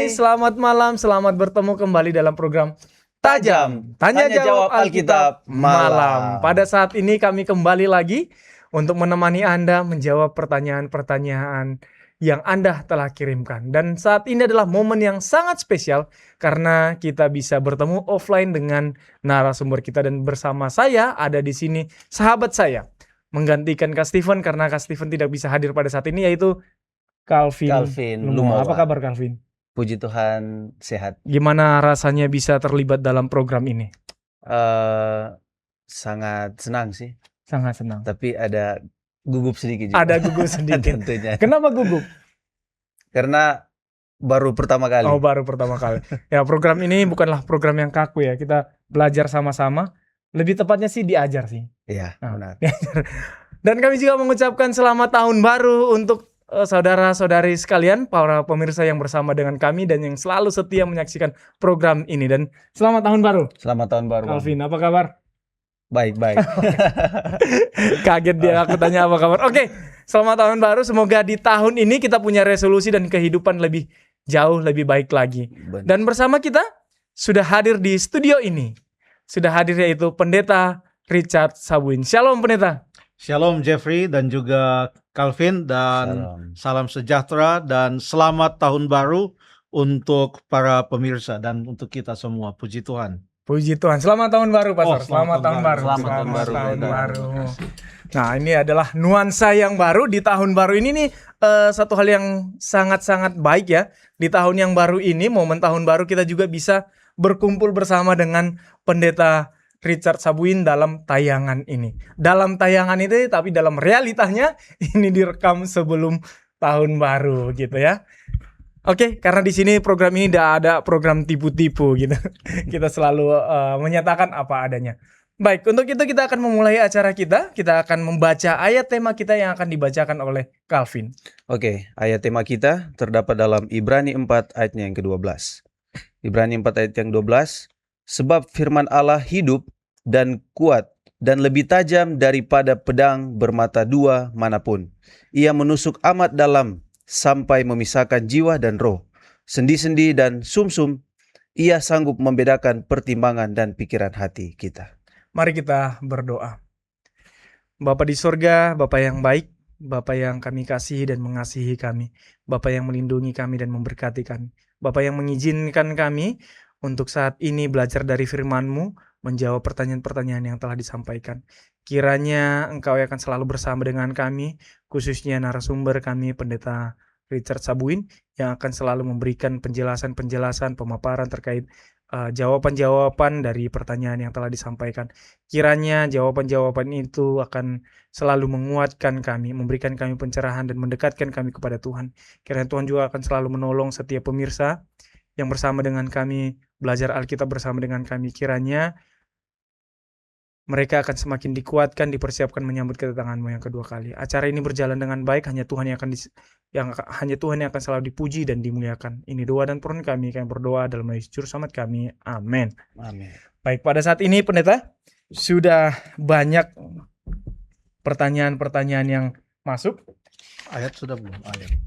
selamat malam, selamat bertemu kembali dalam program Tajam Tanya Jawab Alkitab Malam. Pada saat ini kami kembali lagi untuk menemani Anda menjawab pertanyaan-pertanyaan yang Anda telah kirimkan. Dan saat ini adalah momen yang sangat spesial karena kita bisa bertemu offline dengan narasumber kita, dan bersama saya ada di sini sahabat saya menggantikan Kak Steven karena Kak Steven tidak bisa hadir pada saat ini, yaitu Calvin Lumawa. Apa kabar Calvin? Puji Tuhan sehat. Gimana rasanya bisa terlibat dalam program ini? Sangat senang sih. Sangat senang. Tapi ada gugup sedikit juga. Ada gugup sedikit. Tentunya. Kenapa gugup? Karena baru pertama kali. Oh, baru pertama kali. Ya, program ini bukanlah program yang kaku ya. Kita belajar sama-sama. Lebih tepatnya sih diajar sih. Iya, benar. Dan kami juga mengucapkan selamat tahun baru untuk saudara-saudari sekalian, para pemirsa yang bersama dengan kami dan yang selalu setia menyaksikan program ini. Dan selamat tahun baru. Selamat tahun baru. Calvin, apa kabar? Baik. Kaget dia aku tanya apa kabar. Oke, selamat tahun baru. Semoga di tahun ini kita punya resolusi dan kehidupan lebih jauh, lebih baik lagi. Benar. Dan bersama kita sudah hadir di studio ini, sudah hadir yaitu Pendeta Richard Sabuin. Shalom Pendeta. Shalom Jeffrey dan juga Calvin, dan salam sejahtera dan selamat tahun baru untuk para pemirsa dan untuk kita semua. Puji Tuhan. Puji Tuhan. Selamat tahun baru Pastor. Selamat tahun baru. Selamat tahun baru. Nah, ini adalah nuansa yang baru di tahun baru ini nih, satu hal yang sangat-sangat baik ya. Di tahun yang baru ini, momen tahun baru, kita juga bisa berkumpul bersama dengan Pendeta Richard Sabuin dalam tayangan ini. Dalam tayangan itu, tapi dalam realitanya ini direkam sebelum tahun baru gitu ya. Oke, karena di sini program ini tidak ada program tipu-tipu gitu. Kita selalu menyatakan apa adanya. Baik, untuk itu kita akan memulai acara kita. Kita akan membaca ayat tema kita yang akan dibacakan oleh Calvin. Oke, ayat tema kita terdapat dalam Ibrani 4 ayatnya yang ke-12. Ibrani 4 ayat yang 12. Sebab firman Allah hidup dan kuat dan lebih tajam daripada pedang bermata dua manapun. Ia menusuk amat dalam sampai memisahkan jiwa dan roh, sendi-sendi dan sumsum. Ia sanggup membedakan pertimbangan dan pikiran hati kita. Mari kita berdoa. Bapa di sorga, Bapa yang baik, Bapa yang kami kasihi dan mengasihi kami, Bapa yang melindungi kami dan memberkati kami, Bapa yang mengizinkan kami untuk saat ini belajar dari firman-Mu, menjawab pertanyaan-pertanyaan yang telah disampaikan. Kiranya Engkau akan selalu bersama dengan kami, khususnya narasumber kami, Pendeta Richard Sabuin, yang akan selalu memberikan penjelasan-penjelasan, pemaparan terkait jawaban-jawaban dari pertanyaan yang telah disampaikan. Kiranya jawaban-jawaban itu akan selalu menguatkan kami, memberikan kami pencerahan dan mendekatkan kami kepada Tuhan. Kiranya Tuhan juga akan selalu menolong setiap pemirsa yang bersama dengan kami, belajar Alkitab bersama dengan kami. Kiranya mereka akan semakin dikuatkan, dipersiapkan menyambut kedatangan-Mu yang kedua kali. Acara ini berjalan dengan baik, hanya Tuhan yang akan selalu dipuji dan dimuliakan. Ini doa dan permohonan kami berdoa dalam nama Juru Selamat kami. Amin. Amin. Baik, pada saat ini Pendeta, sudah banyak pertanyaan-pertanyaan yang masuk. Ayat sudah belum? Ayat.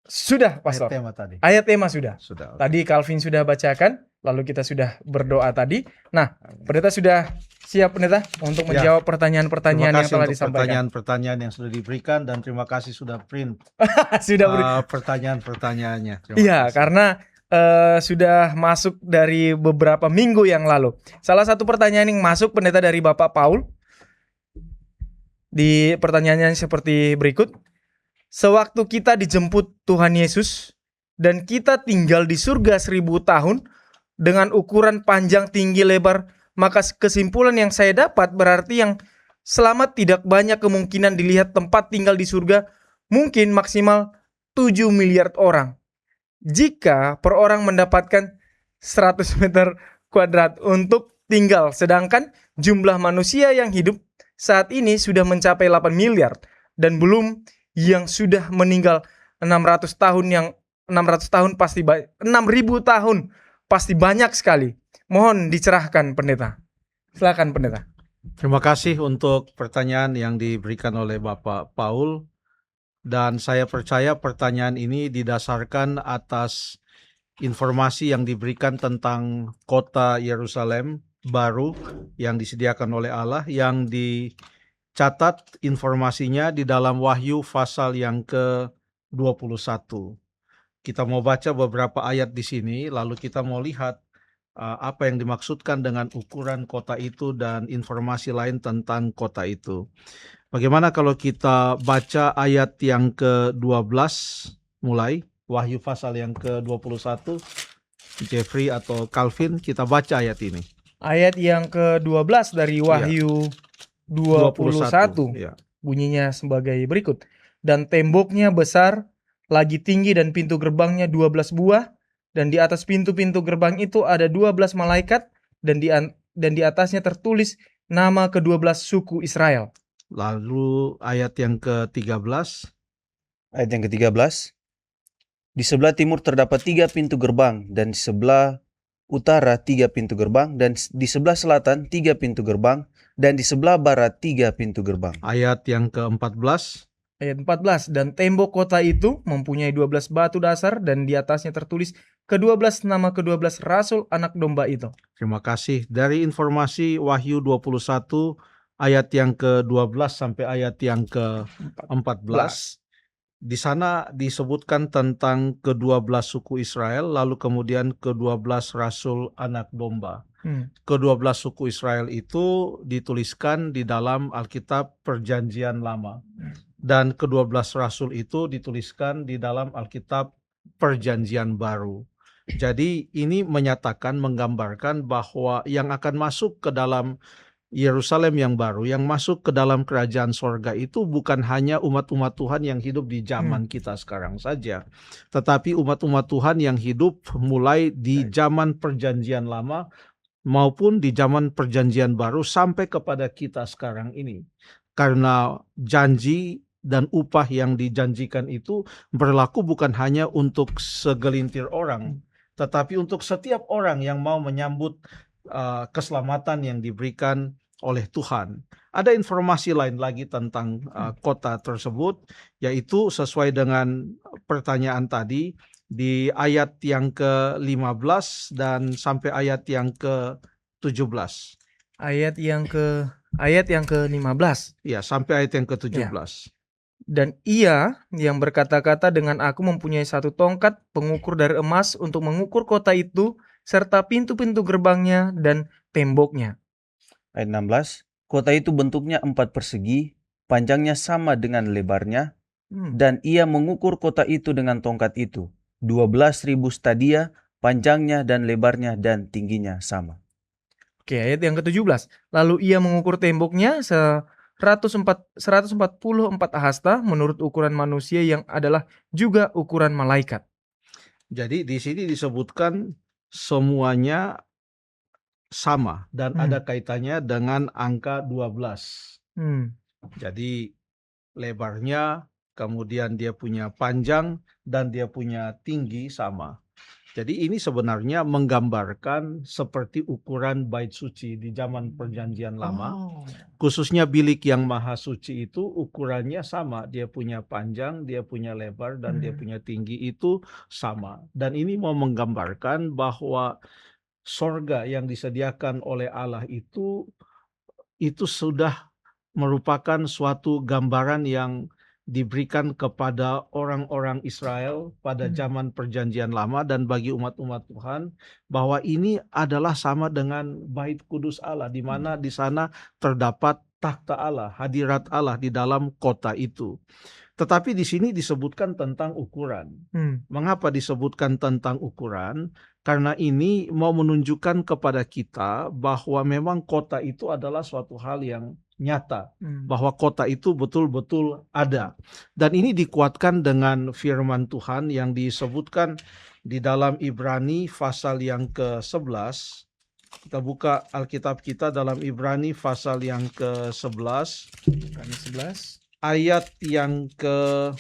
Sudah, Pastor. Ayat tema tadi. Ayat tema sudah. Sudah. Okay. Tadi Calvin sudah bacakan, lalu kita sudah berdoa tadi. Nah, Pendeta sudah siap Pendeta untuk menjawab pertanyaan-pertanyaan yang telah disampaikan. Pertanyaan-pertanyaan yang sudah diberikan, dan terima kasih sudah print pertanyaan-pertanyaannya. Iya, karena sudah masuk dari beberapa minggu yang lalu. Salah satu pertanyaan yang masuk Pendeta dari Bapak Paul. Di pertanyaannya seperti berikut. Sewaktu kita dijemput Tuhan Yesus dan kita tinggal di surga 1000 tahun dengan ukuran panjang, tinggi, lebar, maka kesimpulan yang saya dapat berarti yang selamat tidak banyak kemungkinan dilihat tempat tinggal di surga, mungkin maksimal 7 miliar orang. Jika per orang mendapatkan 100 meter kuadrat untuk tinggal, sedangkan jumlah manusia yang hidup saat ini sudah mencapai 8 miliar dan belum yang sudah meninggal 600 tahun pasti 6.000 tahun pasti banyak sekali. Mohon dicerahkan Pendeta. Silakan Pendeta. Terima kasih untuk pertanyaan yang diberikan oleh Bapak Paul, dan saya percaya pertanyaan ini didasarkan atas informasi yang diberikan tentang kota Yerusalem baru yang disediakan oleh Allah, yang dicatat informasinya di dalam Wahyu pasal yang ke-21. Kita mau baca beberapa ayat di sini, lalu kita mau lihat apa yang dimaksudkan dengan ukuran kota itu dan informasi lain tentang kota itu. Bagaimana kalau kita baca ayat yang ke-12 mulai, Wahyu pasal yang ke-21, Jeffrey atau Calvin, kita baca ayat ini. Ayat yang ke-12 dari Wahyu 21 Ya. bunyinya sebagai berikut. Dan temboknya besar, lagi tinggi dan pintu gerbangnya 12 buah, dan di atas pintu-pintu gerbang itu ada 12 malaikat, dan di atasnya tertulis nama ke-12 suku Israel. Lalu ayat yang ke-13. Ayat yang ke-13. Di sebelah timur terdapat 3 pintu gerbang, dan di sebelah utara 3 pintu gerbang, dan di sebelah selatan 3 pintu gerbang, dan di sebelah barat 3 pintu gerbang. Ayat yang ke-14. Ayat 14. Dan tembok kota itu mempunyai 12 batu dasar, dan di atasnya tertulis ke-12 nama ke-12 rasul anak domba itu. Terima kasih. Dari informasi Wahyu 21 ayat yang ke-12 sampai ayat yang ke-14, di sana disebutkan tentang ke-12 suku Israel, lalu kemudian ke-12 rasul anak domba. Ke-12 suku Israel itu dituliskan di dalam Alkitab Perjanjian Lama, dan ke-12 rasul itu dituliskan di dalam Alkitab Perjanjian Baru. Jadi ini menyatakan, menggambarkan bahwa yang akan masuk ke dalam Yerusalem yang baru, yang masuk ke dalam kerajaan sorga itu bukan hanya umat-umat Tuhan yang hidup di zaman kita sekarang saja, tetapi umat-umat Tuhan yang hidup mulai di zaman Perjanjian Lama maupun di zaman Perjanjian Baru sampai kepada kita sekarang ini. Karena janji dan upah yang dijanjikan itu berlaku bukan hanya untuk segelintir orang, tetapi untuk setiap orang yang mau menyambut keselamatan yang diberikan oleh Tuhan. Ada informasi lain lagi tentang kota tersebut, yaitu sesuai dengan pertanyaan tadi, di ayat yang ke-15 dan sampai ayat yang ke-17. Ayat yang ke-15. Ya, sampai ayat yang ke-17. Dan ia yang berkata-kata dengan aku mempunyai satu tongkat pengukur dari emas untuk mengukur kota itu, serta pintu-pintu gerbangnya dan temboknya. Ayat 16. Kota itu bentuknya 4 persegi, panjangnya sama dengan lebarnya, dan ia mengukur kota itu dengan tongkat itu. 12.000 stadia, panjangnya dan lebarnya dan tingginya sama. Oke, ayat yang ke-17. Lalu ia mengukur temboknya 144 hasta menurut ukuran manusia yang adalah juga ukuran malaikat. Jadi di sini disebutkan semuanya sama dan ada kaitannya dengan angka 12. Jadi lebarnya, kemudian dia punya panjang, dan dia punya tinggi sama. Jadi ini sebenarnya menggambarkan seperti ukuran bait suci di zaman Perjanjian Lama. Khususnya bilik yang maha suci itu ukurannya sama. Dia punya panjang, dia punya lebar, dan dia punya tinggi itu sama. Dan ini mau menggambarkan bahwa sorga yang disediakan oleh Allah itu sudah merupakan suatu gambaran yang diberikan kepada orang-orang Israel pada zaman Perjanjian Lama dan bagi umat-umat Tuhan, bahwa ini adalah sama dengan Bait Kudus Allah, di mana di sana terdapat takhta Allah, hadirat Allah di dalam kota itu. Tetapi di sini disebutkan tentang ukuran. Mengapa disebutkan tentang ukuran? Karena ini mau menunjukkan kepada kita bahwa memang kota itu adalah suatu hal yang nyata, bahwa kota itu betul-betul ada. Dan ini dikuatkan dengan firman Tuhan yang disebutkan di dalam Ibrani pasal yang ke-11. Kita buka Alkitab kita dalam Ibrani pasal yang ke-11. Ibrani 11. Ayat yang ke-10.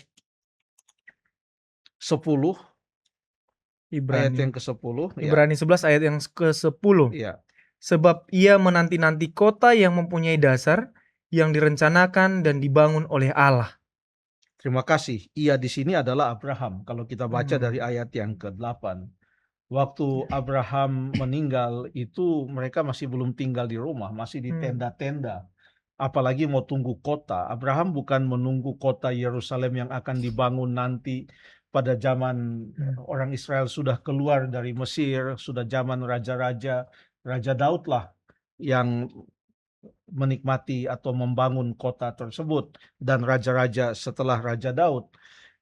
Ayat yang ke-10. Ibrani 11 ayat yang ke-10. Ya. Sebab ia menanti-nanti kota yang mempunyai dasar, yang direncanakan dan dibangun oleh Allah. Terima kasih. Ia di sini adalah Abraham. Kalau kita baca dari ayat yang ke-8. Waktu Abraham meninggal itu mereka masih belum tinggal di rumah, masih di tenda-tenda. Apalagi mau tunggu kota. Abraham bukan menunggu kota Yerusalem yang akan dibangun nanti pada zaman orang Israel sudah keluar dari Mesir, sudah zaman raja-raja, Raja Daud lah yang menikmati atau membangun kota tersebut dan raja-raja setelah Raja Daud.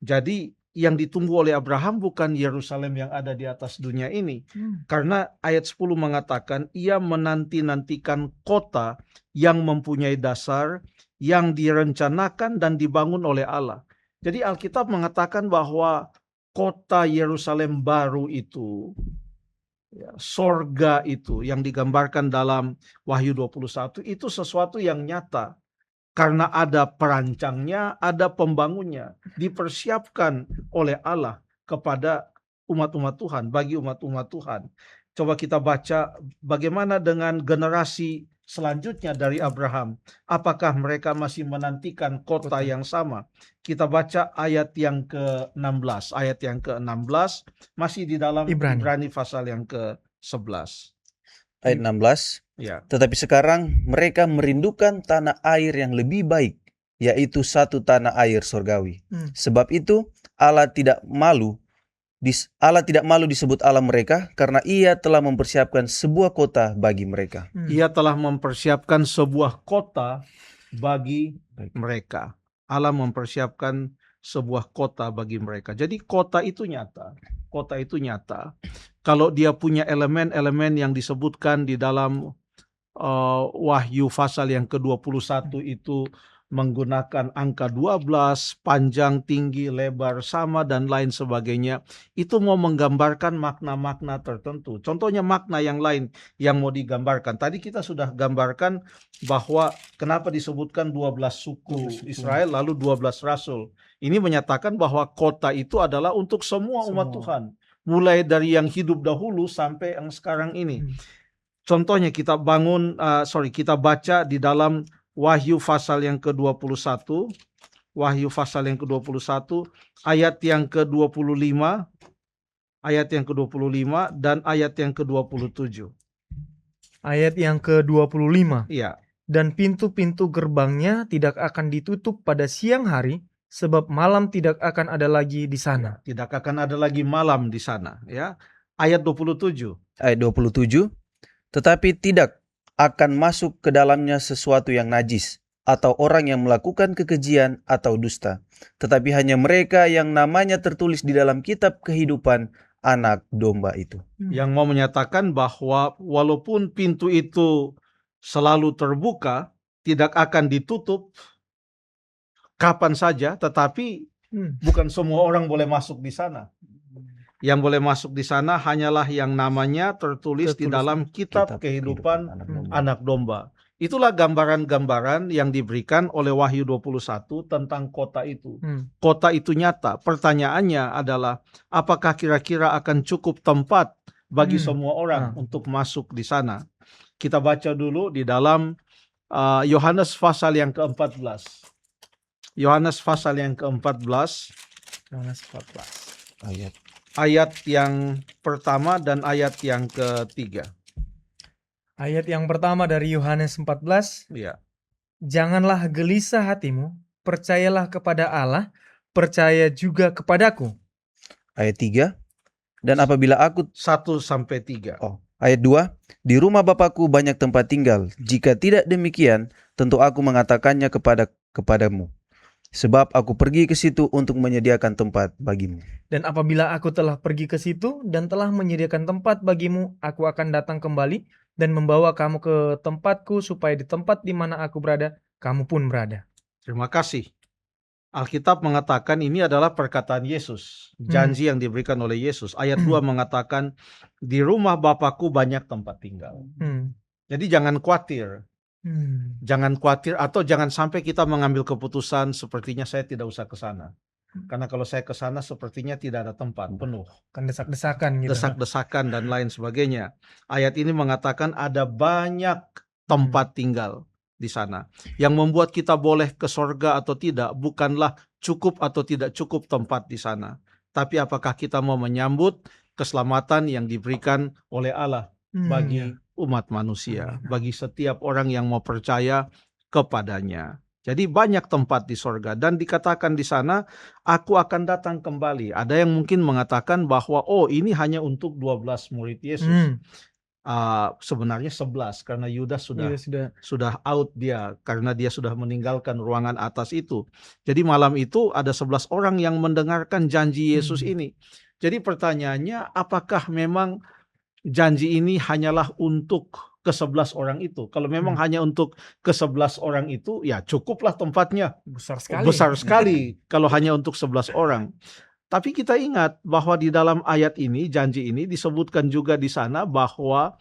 Jadi yang ditunggu oleh Abraham bukan Yerusalem yang ada di atas dunia ini. Karena ayat 10 mengatakan ia menanti-nantikan kota yang mempunyai dasar, yang direncanakan dan dibangun oleh Allah. Jadi Alkitab mengatakan bahwa kota Yerusalem baru itu, sorga itu yang digambarkan dalam Wahyu 21 itu sesuatu yang nyata. Karena ada perancangnya, ada pembangunnya, dipersiapkan oleh Allah kepada umat-umat Tuhan, bagi umat-umat Tuhan. Coba kita baca bagaimana dengan generasi selanjutnya dari Abraham. Apakah mereka masih menantikan kota yang sama? Kita baca ayat yang ke-16. Ayat yang ke-16 masih di dalam Ibrani pasal yang ke-11. Ayat 16. Ya. Tetapi sekarang mereka merindukan tanah air yang lebih baik, yaitu satu tanah air surgawi. Sebab itu Allah tidak malu disebut Allah mereka, karena Ia telah mempersiapkan sebuah kota bagi mereka. Ia telah mempersiapkan sebuah kota bagi mereka. Allah mempersiapkan sebuah kota bagi mereka. Jadi kota itu nyata. Kota itu nyata. Kalau dia punya elemen-elemen yang disebutkan di dalam Wahyu pasal yang ke-21 itu menggunakan angka 12, panjang, tinggi, lebar, sama, dan lain sebagainya. Itu mau menggambarkan makna-makna tertentu. Contohnya makna yang lain yang mau digambarkan. Tadi kita sudah gambarkan bahwa kenapa disebutkan 12 suku Israel lalu 12 rasul. Ini menyatakan bahwa kota itu adalah untuk semua umat Tuhan. Mulai dari yang hidup dahulu sampai yang sekarang ini. Contohnya kita baca di dalam Wahyu pasal yang ke-21, Wahyu pasal yang ke-21, ayat yang ke-25, ayat yang ke-25 dan ayat yang ke-27. Ayat yang ke-25. Iya. Dan pintu-pintu gerbangnya tidak akan ditutup pada siang hari, sebab malam tidak akan ada lagi di sana. Tidak akan ada lagi malam di sana, ya. Ayat 27. Ayat 27. Tetapi tidak akan masuk ke dalamnya sesuatu yang najis, atau orang yang melakukan kekejian atau dusta, tetapi hanya mereka yang namanya tertulis di dalam kitab kehidupan anak domba itu. Yang mau menyatakan bahwa walaupun pintu itu selalu terbuka, tidak akan ditutup kapan saja, tetapi bukan semua orang boleh masuk di sana. Yang boleh masuk di sana hanyalah yang namanya tertulis di dalam kitab kehidupan anak domba. Itulah gambaran-gambaran yang diberikan oleh Wahyu 21 tentang kota itu. Kota itu nyata. Pertanyaannya adalah apakah kira-kira akan cukup tempat bagi semua orang untuk masuk di sana? Kita baca dulu di dalam Yohanes pasal yang ke-14. Yohanes pasal yang ke-14. Yohanes 14. Ayat yang pertama dan ayat yang ketiga. Ayat yang pertama dari Yohanes 14. Ya. Janganlah gelisah hatimu, percayalah kepada Allah, percaya juga kepadaku. Ayat 3. Dan apabila aku 1-3. Ayat 2. Di rumah Bapakku banyak tempat tinggal. Jika tidak demikian, tentu aku mengatakannya kepadamu. Sebab aku pergi ke situ untuk menyediakan tempat bagimu. Dan apabila aku telah pergi ke situ dan telah menyediakan tempat bagimu, aku akan datang kembali dan membawa kamu ke tempatku, supaya di tempat di mana aku berada, kamu pun berada. Terima kasih. Alkitab mengatakan ini adalah perkataan Yesus, janji yang diberikan oleh Yesus. Ayat 2 mengatakan, di rumah Bapakku banyak tempat tinggal. Jadi jangan khawatir. Jangan khawatir atau jangan sampai kita mengambil keputusan sepertinya saya tidak usah ke sana. Karena kalau saya ke sana sepertinya tidak ada tempat, penuh. Kan desak-desakan gitu. Desak-desakan dan lain sebagainya. Ayat ini mengatakan ada banyak tempat tinggal di sana. Yang membuat kita boleh ke sorga atau tidak bukanlah cukup atau tidak cukup tempat di sana. Tapi apakah kita mau menyambut keselamatan yang diberikan oleh Allah bagi umat manusia, bagi setiap orang yang mau percaya kepadanya. Jadi banyak tempat di sorga, dan dikatakan di sana, aku akan datang kembali. Ada yang mungkin mengatakan bahwa ini hanya untuk 12 murid Yesus. Sebenarnya 11, karena Yudas sudah out dia, karena dia sudah meninggalkan ruangan atas itu. Jadi malam itu ada 11 orang yang mendengarkan janji Yesus ini. Jadi pertanyaannya, apakah memang janji ini hanyalah untuk ke-11 orang itu? Kalau memang hanya untuk ke-11 orang itu, ya cukuplah tempatnya. Besar sekali kalau hanya untuk 11 orang. Tapi kita ingat bahwa di dalam ayat ini, janji ini disebutkan juga di sana bahwa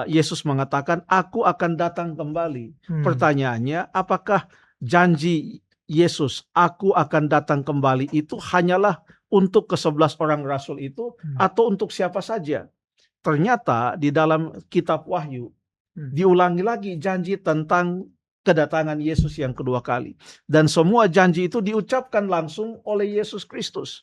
Yesus mengatakan, aku akan datang kembali. Pertanyaannya, apakah janji Yesus, aku akan datang kembali, itu hanyalah untuk ke-11 orang rasul itu, atau untuk siapa saja? Ternyata di dalam kitab Wahyu diulangi lagi janji tentang kedatangan Yesus yang kedua kali. Dan semua janji itu diucapkan langsung oleh Yesus Kristus.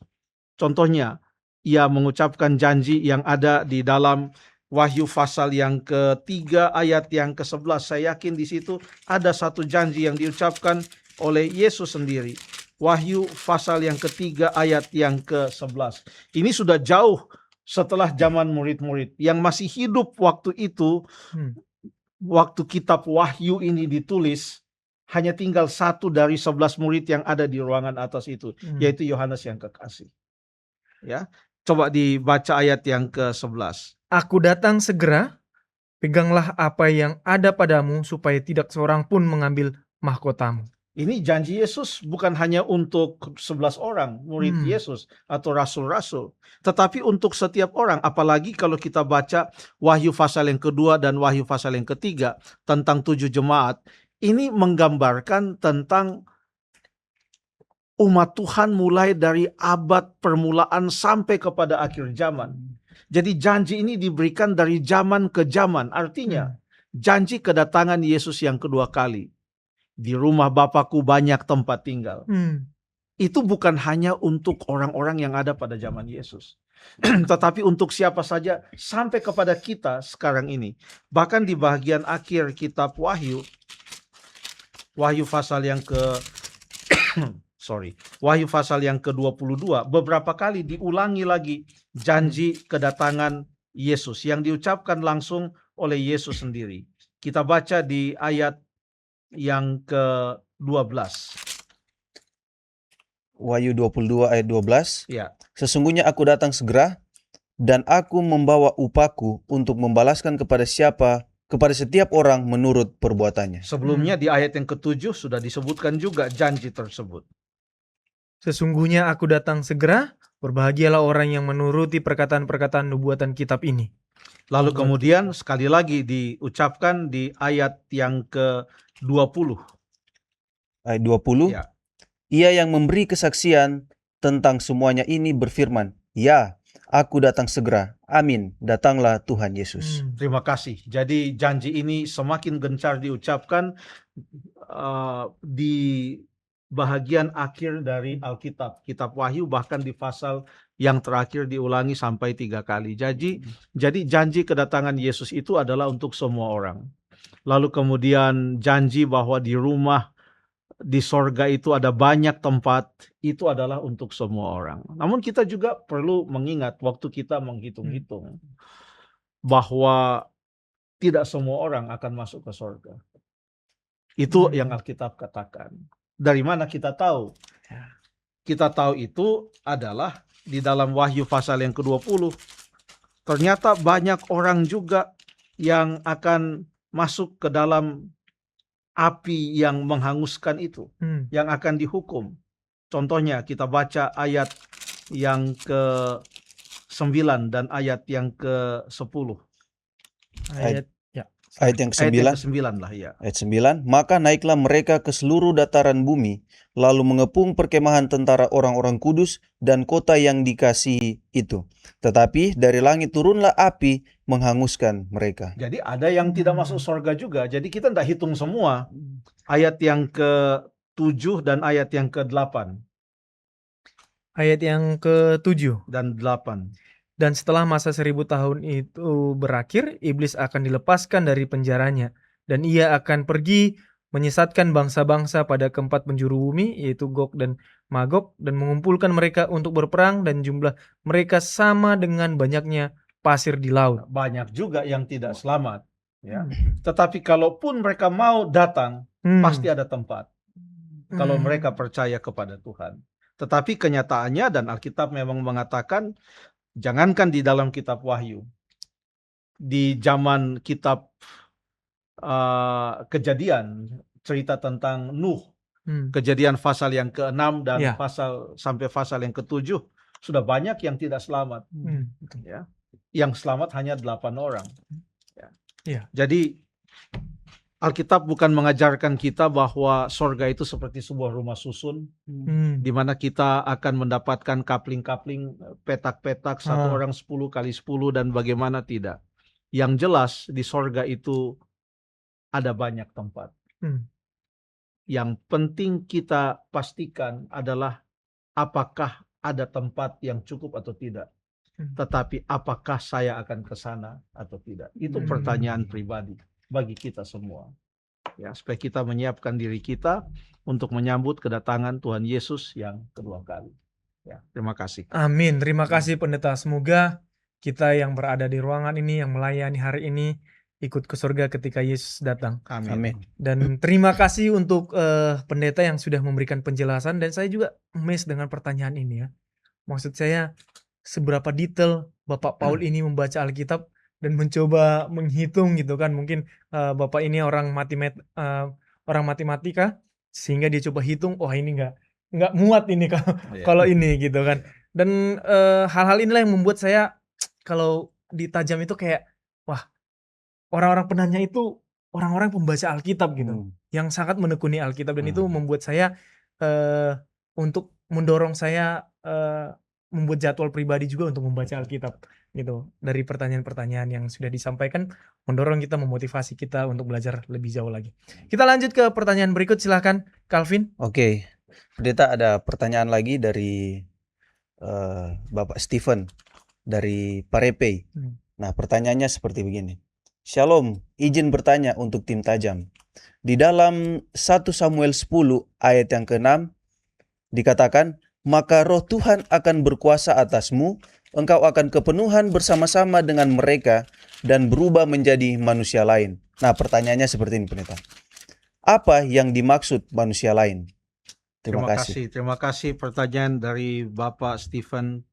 Contohnya, ia mengucapkan janji yang ada di dalam Wahyu pasal yang ketiga ayat yang ke-11. Saya yakin di situ ada satu janji yang diucapkan oleh Yesus sendiri. Wahyu pasal yang ketiga ayat yang ke-11. Ini sudah jauh setelah zaman murid-murid yang masih hidup waktu itu. Waktu kitab Wahyu ini ditulis, hanya tinggal 1 dari 11 murid yang ada di ruangan atas itu, yaitu Yohanes yang kekasih. Ya, coba dibaca ayat yang ke-11. Aku datang segera, peganglah apa yang ada padamu supaya tidak seorang pun mengambil mahkotamu. Ini janji Yesus bukan hanya untuk 11 orang murid Yesus atau rasul-rasul, tetapi untuk setiap orang. Apalagi kalau kita baca Wahyu pasal yang kedua dan Wahyu pasal yang ketiga tentang 7 jemaat. Ini menggambarkan tentang umat Tuhan mulai dari abad permulaan sampai kepada akhir zaman. Jadi janji ini diberikan dari zaman ke zaman. Artinya janji kedatangan Yesus yang kedua kali. Di rumah Bapakku banyak tempat tinggal. Itu bukan hanya untuk orang-orang yang ada pada zaman Yesus. Tetapi untuk siapa saja sampai kepada kita sekarang ini. Bahkan di bagian akhir kitab Wahyu. Wahyu pasal yang Wahyu pasal yang ke-22. Beberapa kali diulangi lagi janji kedatangan Yesus. Yang diucapkan langsung oleh Yesus sendiri. Kita baca di ayat yang ke-12. Wahyu 22 ayat 12. Ya. Sesungguhnya aku datang segera, dan aku membawa upahku untuk membalaskan kepada setiap orang menurut perbuatannya. Sebelumnya di ayat yang ke-7 sudah disebutkan juga janji tersebut. Sesungguhnya aku datang segera, berbahagialah orang yang menuruti perkataan-perkataan nubuatan kitab ini. Lalu kemudian sekali lagi diucapkan di ayat yang ke-20. Ayat 20. Ya. Ia yang memberi kesaksian tentang semuanya ini berfirman, ya, aku datang segera. Amin. Datanglah Tuhan Yesus. Terima kasih. Jadi janji ini semakin gencar diucapkan di bahagian akhir dari Alkitab. Kitab Wahyu bahkan di pasal yang terakhir diulangi sampai 3 kali. Jadi janji kedatangan Yesus itu adalah untuk semua orang. Lalu kemudian janji bahwa di rumah di sorga itu ada banyak tempat, itu adalah untuk semua orang. Namun kita juga perlu mengingat waktu kita menghitung-hitung bahwa tidak semua orang akan masuk ke sorga. Itu yang Alkitab katakan. Dari mana kita tahu? Kita tahu itu adalah di dalam Wahyu pasal yang ke-20. Ternyata banyak orang juga yang akan masuk ke dalam api yang menghanguskan itu, yang akan dihukum. Contohnya kita baca ayat yang ke-9 dan ayat yang ke-10. Ayat yang ke-9 lah ya. Ayat 9. Maka naiklah mereka ke seluruh dataran bumi, lalu mengepung perkemahan tentara orang-orang kudus dan kota yang dikasihi itu. Tetapi dari langit turunlah api menghanguskan mereka. Jadi ada yang tidak masuk surga juga. Jadi kita tidak hitung semua. Ayat yang ke-7 dan ayat yang ke-8. Ayat yang ke-7 dan 8. Dan setelah masa 1000 tahun itu berakhir, iblis akan dilepaskan dari penjaranya, dan ia akan pergi menyesatkan bangsa-bangsa pada keempat penjuru bumi, yaitu Gog dan Magog, dan mengumpulkan mereka untuk berperang, dan jumlah mereka sama dengan banyaknya pasir di laut. Banyak juga yang tidak selamat, ya. Hmm. Tetapi kalaupun mereka mau datang, pasti Hmm. ada tempat. Kalau Hmm. mereka percaya kepada Tuhan. Tetapi kenyataannya, dan Alkitab memang mengatakan, jangankan di dalam kitab Wahyu, di zaman kitab Kejadian, cerita tentang Nuh, Hmm. Kejadian pasal yang ke-6 dan Ya. sampai pasal yang ke-7, sudah banyak yang tidak selamat. Hmm. Ya. Yang selamat hanya 8 orang. Ya. Ya. Jadi Alkitab bukan mengajarkan kita bahwa sorga itu seperti sebuah rumah susun, Hmm. di mana kita akan mendapatkan kapling-kapling, petak-petak, satu orang 10 kali 10 dan bagaimana, tidak. Yang jelas di sorga itu ada banyak tempat. Hmm. Yang penting kita pastikan adalah apakah ada tempat yang cukup atau tidak. Tetapi apakah saya akan ke sana atau tidak? Itu pertanyaan pribadi bagi kita semua. Ya, supaya kita menyiapkan diri kita untuk menyambut kedatangan Tuhan Yesus yang kedua kali. Ya, terima kasih. Amin. Terima kasih Pendeta. Semoga kita yang berada di ruangan ini, yang melayani hari ini, ikut ke surga ketika Yesus datang. Amin. Dan terima kasih untuk pendeta yang sudah memberikan penjelasan, dan saya juga amazed dengan pertanyaan ini ya. Maksud saya, seberapa detail Bapak Paul ini membaca Alkitab dan mencoba menghitung gitu kan. Mungkin Bapak ini orang matematika, sehingga dia coba hitung, oh ini nggak muat ini kalau ini gitu kan. Dan hal-hal inilah yang membuat saya kalau di Tajam itu kayak, wah, orang-orang penanya itu orang-orang pembaca Alkitab gitu, yang sangat menekuni Alkitab, dan itu membuat saya untuk mendorong saya membuat jadwal pribadi juga untuk membaca Alkitab gitu. Dari pertanyaan-pertanyaan yang sudah disampaikan, mendorong kita, memotivasi kita untuk belajar lebih jauh lagi. Kita lanjut ke pertanyaan berikut, silahkan Calvin. Oke, Pendeta, ada pertanyaan lagi dari Bapak Stephen dari Parepei. Nah, pertanyaannya seperti begini. Shalom, izin bertanya untuk tim Tajam. Di dalam 1 Samuel 10 ayat yang ke-6 dikatakan, maka roh Tuhan akan berkuasa atasmu, engkau akan kepenuhan bersama-sama dengan mereka dan berubah menjadi manusia lain. Nah, pertanyaannya seperti ini, Pendeta. Apa yang dimaksud manusia lain? Terima kasih. Terima kasih pertanyaan dari Bapak Stephen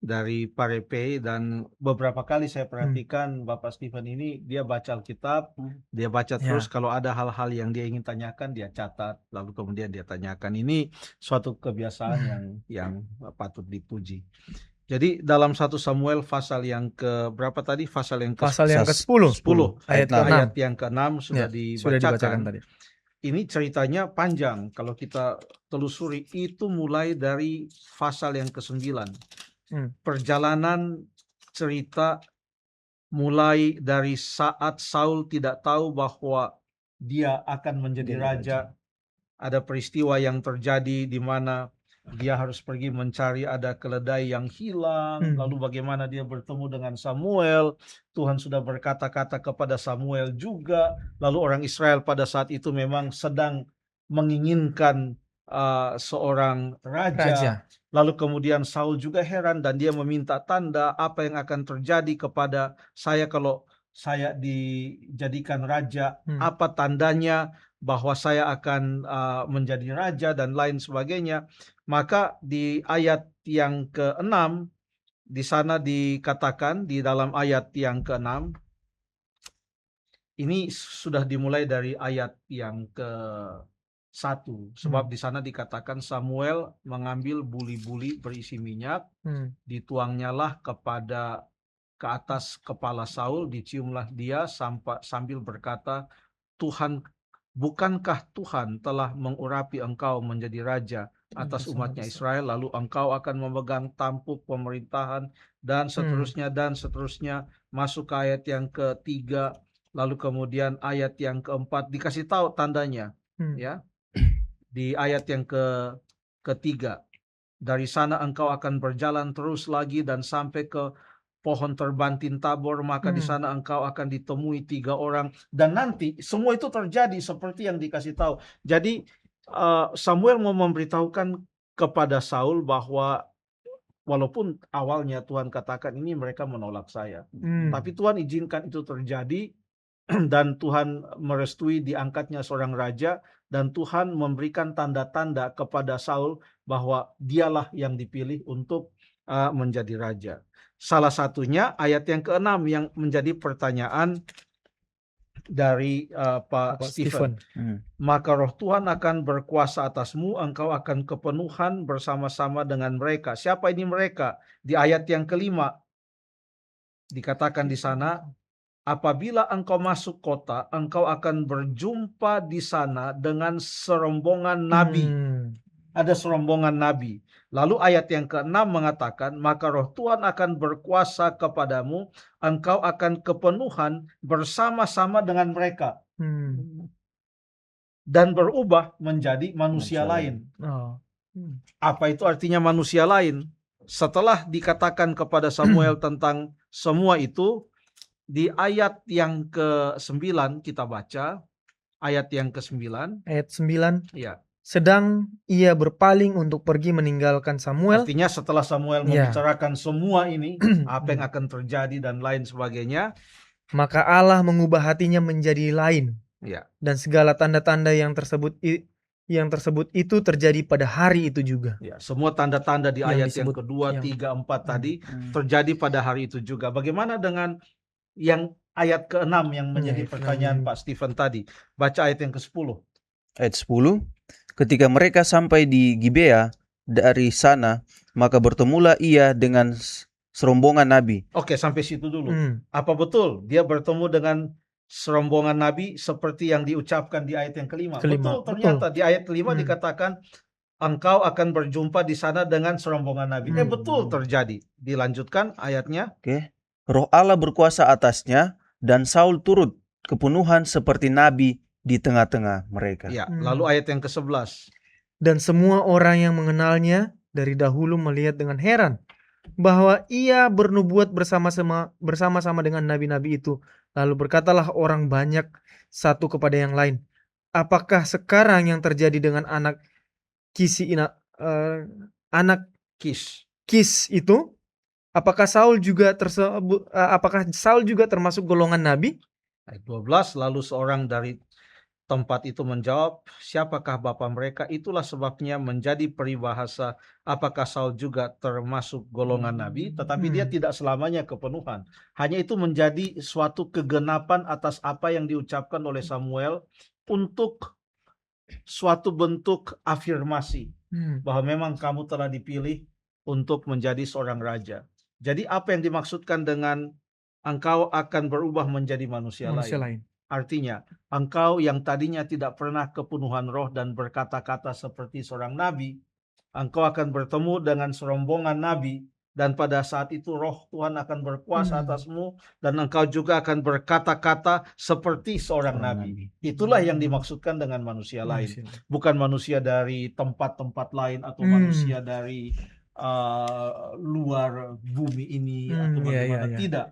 dari Parepei, dan beberapa kali saya perhatikan Bapak Stephen ini, dia baca Alkitab, dia baca terus, kalau ada hal-hal yang dia ingin tanyakan, dia catat, lalu kemudian dia tanyakan. Ini suatu kebiasaan yang patut dipuji. Jadi dalam 1 Samuel pasal yang ke berapa tadi? Pasal yang ke-10 ayat yang ke-6 sudah dibacakan tadi. Ini ceritanya panjang. Kalau kita telusuri, itu mulai dari pasal yang ke-9. Perjalanan cerita mulai dari saat Saul tidak tahu bahwa dia akan menjadi raja. Ada peristiwa yang terjadi di mana dia harus pergi mencari, ada keledai yang hilang, lalu bagaimana dia bertemu dengan Samuel. Tuhan sudah berkata-kata kepada Samuel juga. Lalu orang Israel pada saat itu memang sedang menginginkan seorang raja. Lalu kemudian Saul juga heran, dan dia meminta tanda apa yang akan terjadi kepada saya kalau saya dijadikan raja. Apa tandanya bahwa saya akan menjadi raja dan lain sebagainya. Maka di ayat yang ke-6 di sana dikatakan, di dalam ayat yang ke-6, ini sudah dimulai dari ayat yang ke-1, sebab di sana dikatakan Samuel mengambil buli-buli berisi minyak, dituangnyalah ke atas kepala Saul, diciumlah dia sambil berkata, bukankah Tuhan telah mengurapi engkau menjadi raja atas umatnya Israel, lalu engkau akan memegang tampuk pemerintahan, dan seterusnya dan seterusnya. Masuk ke ayat yang ke-3, lalu kemudian ayat yang ke-4 dikasih tahu tandanya, ya. Di ayat yang ke-3, dari sana engkau akan berjalan terus lagi dan sampai ke pohon terbantin Tabor, maka di Hmm. sana engkau akan ditemui 3 orang. Dan nanti semua itu terjadi seperti yang dikasih tahu. Jadi Samuel mau memberitahukan kepada Saul bahwa walaupun awalnya Tuhan katakan ini mereka menolak saya, Hmm. tapi Tuhan izinkan itu terjadi dan Tuhan merestui diangkatnya seorang raja, dan Tuhan memberikan tanda-tanda kepada Saul bahwa dialah yang dipilih untuk menjadi raja. Salah satunya ayat yang ke-6 yang menjadi pertanyaan dari Pak Bapak Stephen. Hmm. Maka roh Tuhan akan berkuasa atasmu, engkau akan kepenuhan bersama-sama dengan mereka. Siapa ini mereka? Di ayat yang ke-5 dikatakan di sana, apabila engkau masuk kota, engkau akan berjumpa di sana dengan serombongan nabi. Hmm. Ada serombongan nabi. Lalu ayat yang ke-6 mengatakan, maka roh Tuhan akan berkuasa kepadamu, engkau akan kepenuhan bersama-sama dengan mereka. Hmm. Dan berubah menjadi manusia lain. Oh. Hmm. Apa itu artinya manusia lain? Setelah dikatakan kepada Samuel tentang semua itu, di ayat yang ke-9 kita baca, ayat yang ke-9. Ayat 9. Ya, Sedang ia berpaling untuk pergi meninggalkan Samuel. artinya setelah Samuel Ya. membicarakan semua ini, apa yang akan terjadi dan lain sebagainya. Maka Allah mengubah hatinya menjadi lain. Ya, Dan segala tanda-tanda yang tersebut itu terjadi pada hari itu juga. ya, semua tanda-tanda di Yang ayat yang disebut kedua, yang- 3, 4 tadi Hmm. terjadi pada hari itu juga. Bagaimana dengan yang ayat ke-6 yang menjadi ayat pertanyaan 6. Pak Stephen tadi? Baca ayat yang ke-10. Ayat 10. Ketika mereka sampai di Gibea dari sana, maka bertemulah ia dengan serombongan nabi. Oke, sampai situ dulu. Hmm. Apa betul dia bertemu dengan serombongan nabi seperti yang diucapkan di ayat yang ke-5? Betul, ternyata di ayat ke-5 Hmm. dikatakan engkau akan berjumpa di sana dengan serombongan nabi. Hmm. Betul terjadi. Dilanjutkan ayatnya. Oke. Roh Allah berkuasa atasnya dan Saul turut kepenuhan seperti nabi di tengah-tengah mereka. Ya, Hmm. lalu ayat yang ke-11. Dan semua orang yang mengenalnya dari dahulu melihat dengan heran bahwa ia bernubuat bersama-sama dengan nabi-nabi itu. Lalu berkatalah orang banyak satu kepada yang lain, apakah sekarang yang terjadi dengan anak anak Kis. Kis itu? Apakah Saul juga termasuk golongan nabi? Ayat 12, lalu seorang dari tempat itu menjawab, siapakah bapa mereka? Itulah sebabnya menjadi peribahasa, apakah Saul juga termasuk golongan nabi? Tetapi dia tidak selamanya kepenuhan. Hanya itu menjadi suatu kegenapan atas apa yang diucapkan oleh Samuel untuk suatu bentuk afirmasi bahwa memang kamu telah dipilih untuk menjadi seorang raja. Jadi apa yang dimaksudkan dengan engkau akan berubah menjadi manusia lain? Artinya, engkau yang tadinya tidak pernah kepenuhan roh dan berkata-kata seperti seorang nabi, engkau akan bertemu dengan serombongan nabi, dan pada saat itu roh Tuhan akan berkuasa atasmu, dan engkau juga akan berkata-kata seperti seorang nabi. Itulah yang dimaksudkan dengan manusia lain. Bukan manusia dari tempat-tempat lain atau manusia dari luar bumi ini atau bagaimana. Tidak.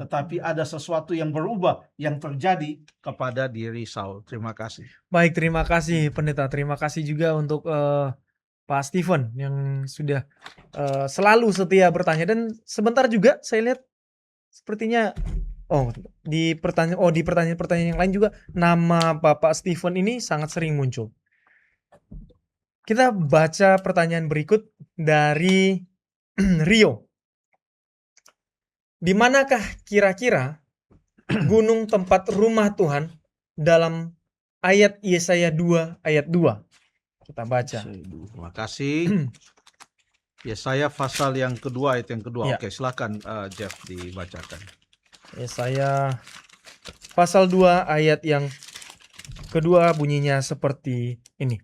Tetapi ada sesuatu yang berubah yang terjadi kepada diri Saul. Terima kasih. Baik, terima kasih Pendeta. Terima kasih juga untuk Pak Stephen yang sudah selalu setia bertanya. Dan sebentar juga saya lihat sepertinya di pertanyaan-pertanyaan yang lain juga nama Bapak Stephen ini sangat sering muncul. Kita baca pertanyaan berikut dari Rio. Di manakah kira-kira gunung tempat rumah Tuhan dalam ayat Yesaya 2 ayat 2? Kita baca. Terima kasih. Yesaya pasal yang kedua, ayat yang kedua. Ya. Oke, silakan Jeff dibacakan. Yesaya pasal 2 ayat yang kedua bunyinya seperti ini.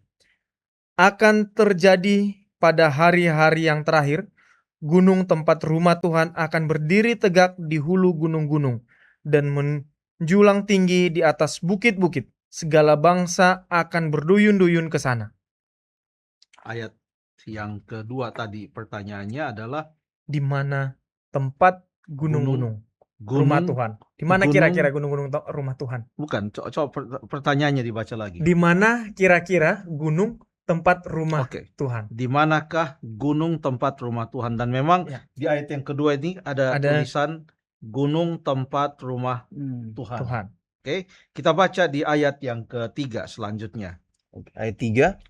Akan terjadi pada hari-hari yang terakhir, gunung tempat rumah Tuhan akan berdiri tegak di hulu gunung-gunung dan menjulang tinggi di atas bukit-bukit. Segala bangsa akan berduyun-duyun ke sana. Ayat yang kedua tadi pertanyaannya adalah Di mana tempat gunung-gunung rumah gunung, Tuhan. Di mana gunung, kira-kira gunung-gunung rumah Tuhan? bukan, coba pertanyaannya dibaca lagi. Di mana kira-kira gunung tempat rumah Oke. Tuhan? Di manakah gunung tempat rumah Tuhan? Dan memang Ya. di ayat yang kedua ini ada Ada tulisan gunung tempat rumah Tuhan. Tuhan. Oke, kita baca di ayat yang ketiga selanjutnya. Ayat 3.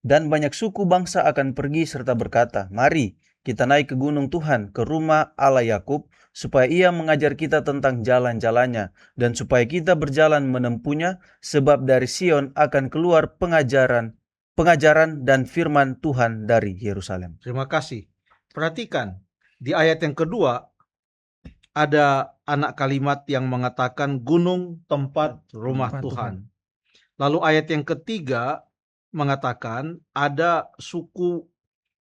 Dan banyak suku bangsa akan pergi serta berkata, mari kita naik ke gunung Tuhan, ke rumah Allah Yakub, supaya ia mengajar kita tentang jalan-jalannya, dan supaya kita berjalan menempuhnya, sebab dari Sion akan keluar pengajaran dan firman Tuhan dari Yerusalem. Terima kasih. Perhatikan, di ayat yang kedua ada anak kalimat yang mengatakan gunung tempat rumah Tempat Tuhan. Lalu ayat yang ketiga mengatakan ada suku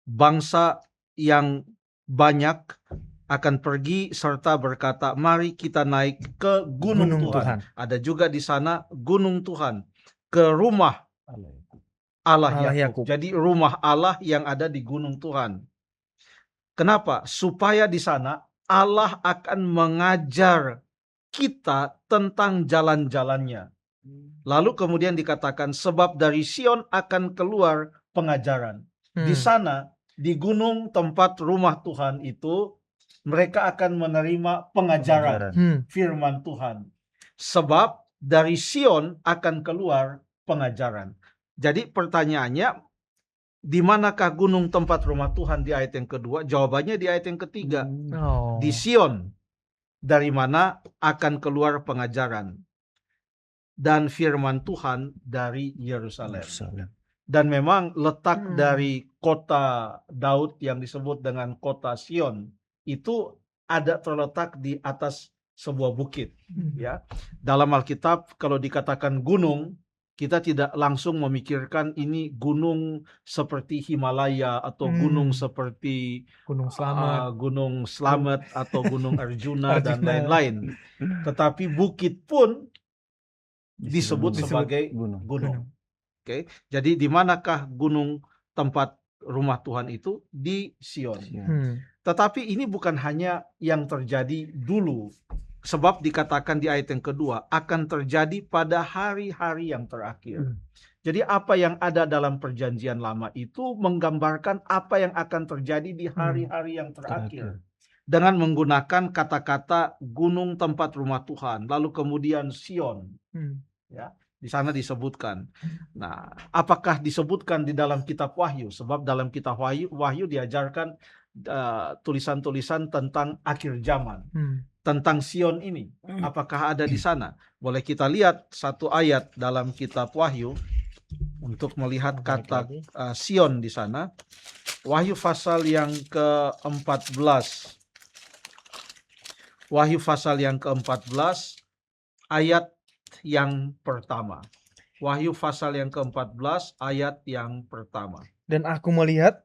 bangsa yang banyak akan pergi serta berkata, mari kita naik ke gunung Tuhan. Ada juga di sana gunung Tuhan, ke rumah Allah Yakub. Jadi rumah Allah yang ada di gunung Tuhan. Kenapa? Supaya di sana Allah akan mengajar kita tentang jalan-jalannya. Lalu kemudian dikatakan, sebab dari Sion akan keluar pengajaran. Di sana, di gunung tempat rumah Tuhan itu, mereka akan menerima pengajaran firman Tuhan. Sebab dari Sion akan keluar pengajaran. Jadi pertanyaannya, di manakah gunung tempat rumah Tuhan di ayat yang kedua? Jawabannya di ayat yang ketiga. Di Sion, dari mana akan keluar pengajaran dan firman Tuhan dari Yerusalem. Dan memang letak dari kota Daud yang disebut dengan kota Sion itu ada terletak di atas sebuah bukit. Ya, dalam Alkitab kalau dikatakan gunung, kita tidak langsung memikirkan ini gunung seperti Himalaya atau gunung seperti Gunung Slamet atau Gunung Arjuna dan lain-lain. Tetapi bukit pun disebut sebagai gunung. Oke, jadi di manakah gunung tempat rumah Tuhan itu? Di Sion. Tetapi ini bukan hanya yang terjadi dulu, sebab dikatakan di ayat yang kedua akan terjadi pada hari-hari yang terakhir. Jadi apa yang ada dalam perjanjian lama itu menggambarkan apa yang akan terjadi di hari-hari yang terakhir. Dengan menggunakan kata-kata gunung tempat rumah Tuhan, lalu kemudian Sion. Ya, di sana disebutkan. Nah, apakah disebutkan di dalam kitab Wahyu? Sebab dalam kitab Wahyu diajarkan tulisan-tulisan tentang akhir zaman, tentang Sion ini. Apakah ada di sana? Boleh kita lihat satu ayat dalam kitab Wahyu untuk melihat kata Sion di sana. Wahyu pasal yang ke-14. Wahyu pasal yang ke-14 ayat yang pertama. Wahyu pasal yang ke-14 ayat yang pertama. Dan aku melihat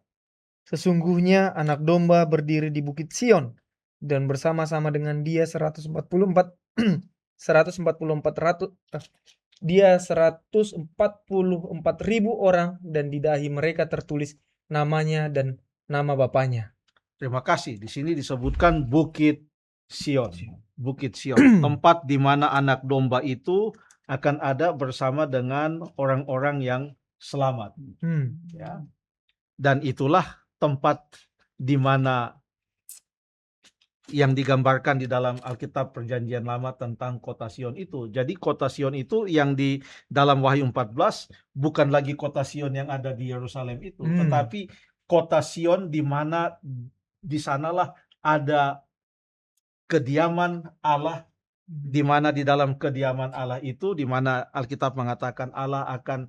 sesungguhnya anak domba berdiri di bukit Sion dan bersama-sama dengan dia 144 144.000 orang, dan di dahi mereka tertulis namanya dan nama bapaknya. Terima kasih. Di sini disebutkan bukit Sion. Bukit Sion, tempat di mana anak domba itu akan ada bersama dengan orang-orang yang selamat. Ya. Dan itulah tempat di mana yang digambarkan di dalam Alkitab Perjanjian Lama tentang kota Sion itu. Jadi kota Sion itu yang di dalam Wahyu 14 bukan lagi kota Sion yang ada di Yerusalem itu, tetapi kota Sion di mana di sanalah ada kediaman Allah, di mana di dalam kediaman Allah itu, di mana Alkitab mengatakan Allah akan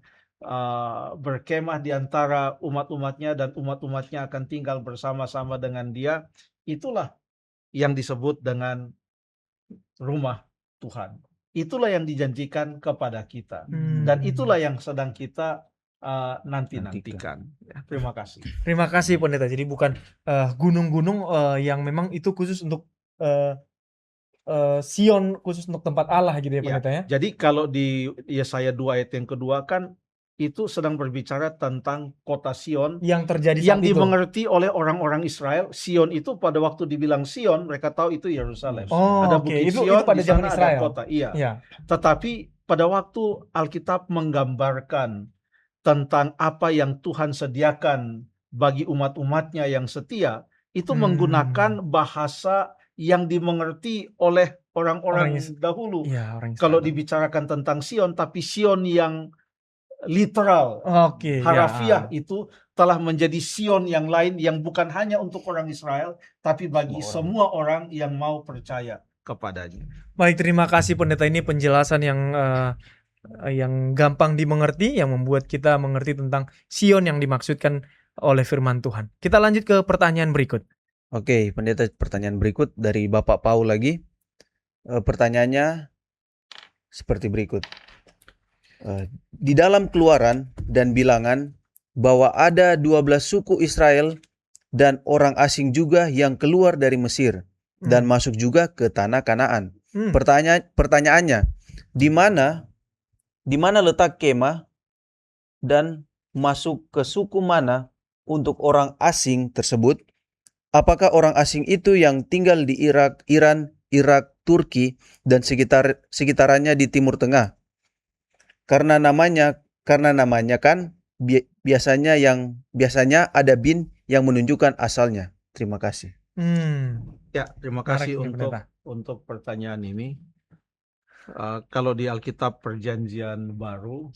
berkemah di antara umat-umatnya dan umat-umatnya akan tinggal bersama-sama dengan dia. Itulah yang disebut dengan rumah Tuhan. Itulah yang dijanjikan kepada kita. Dan itulah yang sedang kita nanti-nantikan. Ya, terima kasih. Terima kasih Pendeta. Jadi bukan gunung-gunung yang memang itu khusus untuk Sion, khusus untuk tempat Allah gitu ya Pendeta ya. Jadi kalau di Yesaya 2 ayat yang kedua kan itu sedang berbicara tentang kota Sion Yang terjadi yang saat itu. dimengerti oleh orang-orang Israel. Sion itu pada waktu dibilang Sion, mereka tahu itu Yerusalem. Oh, Ada oke. Bukit Itu Sion, pada di zaman sana ada Israel. kota. Iya. Ya. Tetapi pada waktu Alkitab menggambarkan tentang apa yang Tuhan sediakan bagi umat-umatnya yang setia, itu menggunakan bahasa yang dimengerti oleh orang-orang dahulu. Iya, orang Kalau Israel. dibicarakan tentang Sion, tapi Sion yang literal, Oke, harafiah ya. itu telah menjadi Sion yang lain yang bukan hanya untuk orang Israel, tapi bagi semua orang yang mau percaya kepadanya. Baik, terima kasih pendeta, ini penjelasan yang gampang dimengerti, yang membuat kita mengerti tentang Sion yang dimaksudkan oleh firman Tuhan. Kita lanjut ke pertanyaan berikut. Oke, pendeta, pertanyaan berikut dari Bapak Paul lagi. Pertanyaannya seperti berikut. Di dalam Keluaran dan Bilangan bahwa ada 12 suku Israel dan orang asing juga yang keluar dari Mesir dan masuk juga ke tanah Kanaan. Pertanyaannya, di mana letak kemah dan masuk ke suku mana untuk orang asing tersebut? Apakah orang asing itu yang tinggal di Irak, Iran, Turki dan sekitarannya di Timur Tengah? Karena namanya kan biasanya ada bin yang menunjukkan asalnya. Terima kasih. Ya, terima kasih untuk pertanyaan ini. Kalau di Alkitab Perjanjian Baru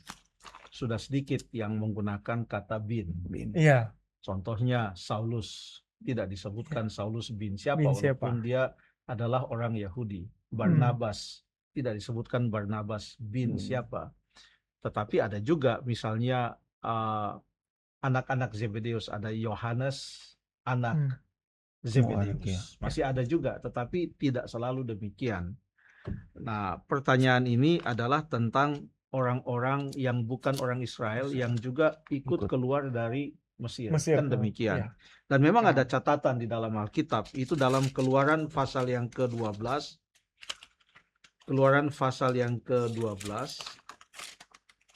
sudah sedikit yang menggunakan kata bin. Iya. Contohnya Saulus, tidak disebutkan Saulus bin siapa, walaupun dia adalah orang Yahudi. Barnabas, tidak disebutkan Barnabas bin siapa. Tetapi ada juga misalnya anak-anak Zebedeus, ada Yohanes anak Zebedeus. Masih ada juga, tetapi tidak selalu demikian. Nah, pertanyaan ini adalah tentang orang-orang yang bukan orang Israel yang juga ikut keluar dari Mesir. Kan demikian. Dan memang ada catatan di dalam Alkitab, itu dalam Keluaran pasal yang ke-12. Keluaran pasal yang ke-12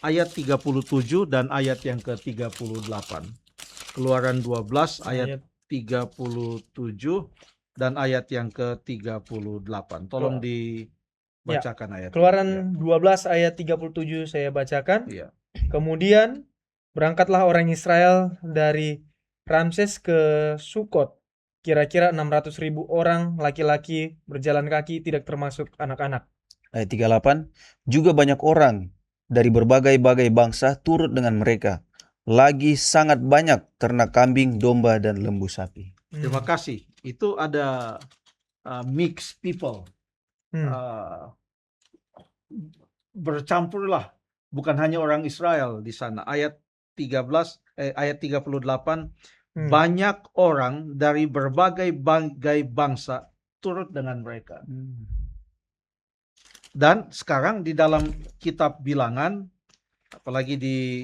ayat 37 dan ayat yang ke-38. Keluaran 12 ayat 37 dan ayat yang ke-38. Tolong dibacakan ayat. Keluaran 12 ayat 37 saya bacakan. Iya. Kemudian berangkatlah orang Israel dari Ramses ke Sukot. Kira-kira 600.000 orang laki-laki berjalan kaki, tidak termasuk anak-anak. Ayat 38. Juga banyak orang dari berbagai-bagai bangsa turut dengan mereka. Lagi sangat banyak ternak kambing, domba, dan lembu sapi. Terima kasih. Itu ada mixed people. Bercampurlah. Bukan hanya orang Israel di sana. Ayat 38. Banyak orang dari berbagai bangsa turut dengan mereka. Dan sekarang di dalam kitab Bilangan, apalagi di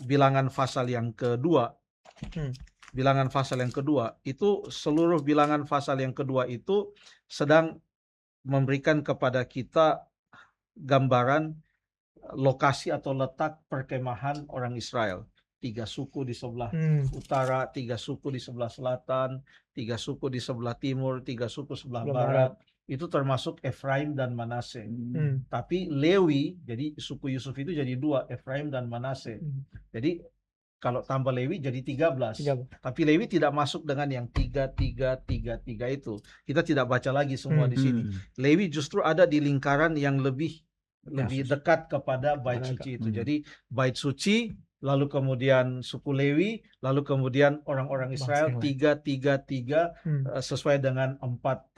Bilangan pasal yang kedua, Bilangan pasal yang kedua, itu seluruh Bilangan pasal yang kedua itu sedang memberikan kepada kita gambaran lokasi atau letak perkemahan orang Israel. 3 suku di sebelah utara, 3 suku di sebelah selatan, 3 suku di sebelah timur, 3 suku sebelah barat. Itu termasuk Efraim dan Manase. Tapi Lewi, jadi suku Yusuf itu jadi 2, Efraim dan Manase. Jadi kalau tambah Lewi jadi 13. Tapi Lewi tidak masuk dengan yang 3 itu. Kita tidak baca lagi semua di sini. Lewi justru ada di lingkaran yang lebih dekat kepada bait suci itu. Jadi bait suci, lalu kemudian suku Lewi, lalu kemudian orang-orang Israel, 3 sesuai dengan 4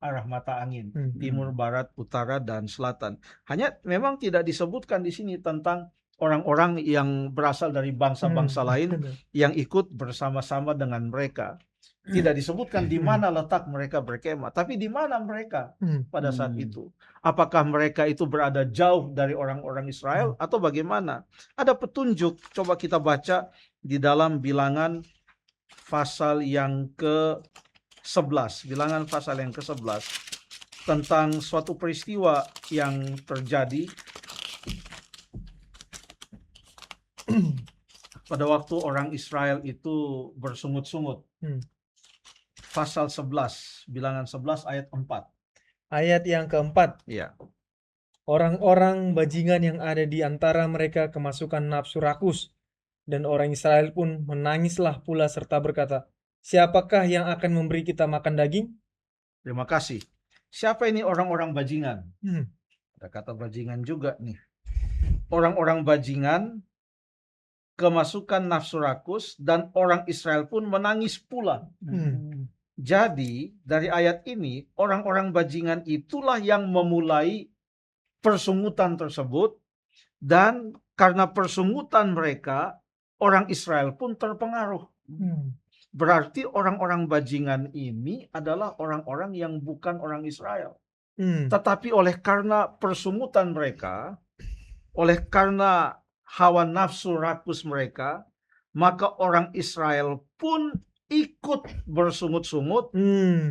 arah mata angin, timur, barat, utara, dan selatan. Hanya memang tidak disebutkan di sini tentang orang-orang yang berasal dari bangsa-bangsa lain yang ikut bersama-sama dengan mereka. Tidak disebutkan di mana letak mereka berkemah, tapi di mana mereka pada saat itu. Apakah mereka itu berada jauh dari orang-orang Israel atau bagaimana? Ada petunjuk, coba kita baca di dalam Bilangan pasal yang ke-11. Bilangan pasal yang ke-11 tentang suatu peristiwa yang terjadi pada waktu orang Israel itu bersungut-sungut. Pasal 11, bilangan 11 ayat 4. Ayat yang keempat. Ya. Orang-orang bajingan yang ada di antara mereka kemasukan nafsu rakus, dan orang Israel pun menangislah pula serta berkata, siapakah yang akan memberi kita makan daging? Terima kasih. Siapa ini orang-orang bajingan? Ada kata bajingan juga nih. Orang-orang bajingan kemasukan nafsu rakus dan orang Israel pun menangis pula. Jadi dari ayat ini orang-orang bajingan itulah yang memulai persungutan tersebut, dan karena persungutan mereka orang Israel pun terpengaruh. Berarti orang-orang bajingan ini adalah orang-orang yang bukan orang Israel. Tetapi oleh karena persungutan mereka, oleh karena hawa nafsu rakus mereka, maka orang Israel pun ikut bersungut-sungut,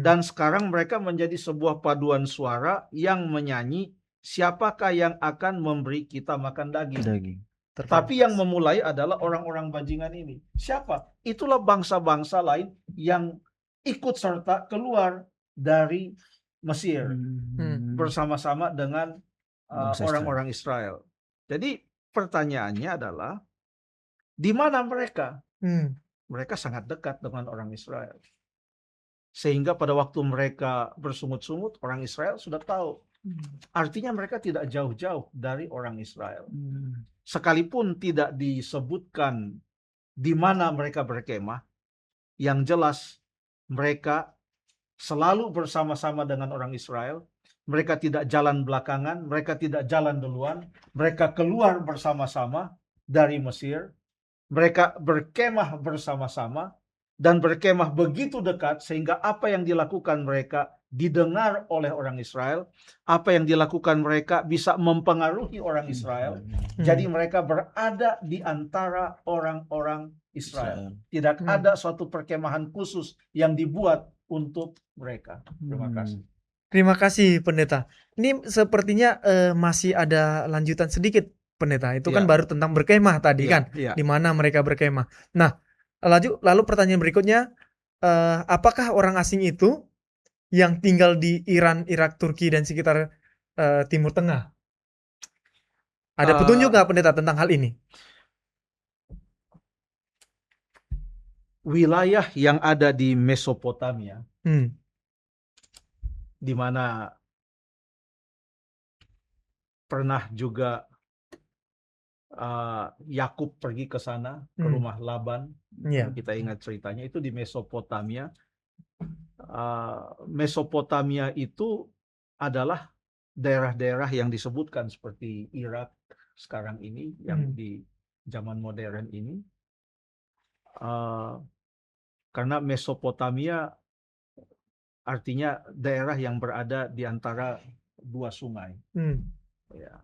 dan sekarang mereka menjadi sebuah paduan suara yang menyanyi, siapakah yang akan memberi kita makan daging. Tapi yang memulai adalah orang-orang bajingan ini. Siapa? Itulah bangsa-bangsa lain yang ikut serta keluar dari Mesir bersama-sama dengan orang-orang Israel. Jadi pertanyaannya adalah, di mana mereka? Mereka sangat dekat dengan orang Israel. Sehingga pada waktu mereka bersungut-sungut, orang Israel sudah tahu. Artinya mereka tidak jauh-jauh dari orang Israel. Sekalipun tidak disebutkan di mana mereka berkemah, yang jelas mereka selalu bersama-sama dengan orang Israel. Mereka tidak jalan belakangan, mereka tidak jalan duluan, mereka keluar bersama-sama dari Mesir. Mereka berkemah bersama-sama dan berkemah begitu dekat sehingga apa yang dilakukan mereka didengar oleh orang Israel, apa yang dilakukan mereka bisa mempengaruhi orang Israel. Jadi mereka berada di antara orang-orang Israel. Tidak ada suatu perkemahan khusus yang dibuat untuk mereka. Terima kasih. Terima kasih Pendeta. Ini sepertinya masih ada lanjutan sedikit Pendeta. Itu kan baru tentang berkemah tadi kan, di mana mereka berkemah. Nah, lalu pertanyaan berikutnya, apakah orang asing itu yang tinggal di Iran, Irak, Turki, dan sekitar Timur Tengah? Ada petunjuk nggak Pendeta tentang hal ini? Wilayah yang ada di Mesopotamia, di mana pernah juga Yakub pergi ke sana, ke rumah Laban. Kita ingat ceritanya, itu di Mesopotamia. Mesopotamia itu adalah daerah-daerah yang disebutkan seperti Irak sekarang ini, yang di zaman modern ini. Karena Mesopotamia artinya daerah yang berada di antara dua sungai. Ya.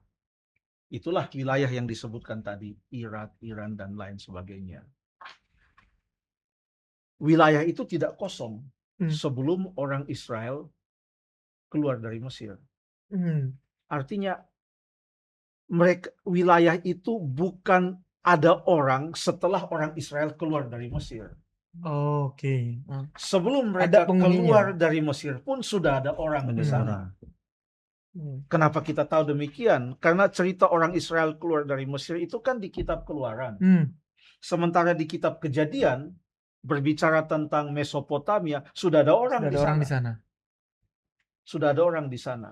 Itulah wilayah yang disebutkan tadi, Irak, Iran, dan lain sebagainya. Wilayah itu tidak kosong sebelum orang Israel keluar dari Mesir. Artinya wilayah itu bukan ada orang setelah orang Israel keluar dari Mesir. Sebelum mereka keluar dari Mesir pun sudah ada orang di sana. Kenapa kita tahu demikian? Karena cerita orang Israel keluar dari Mesir itu kan di kitab Keluaran. Sementara di kitab Kejadian berbicara tentang Mesopotamia, sudah ada orang di sana. Sudah ada orang di sana.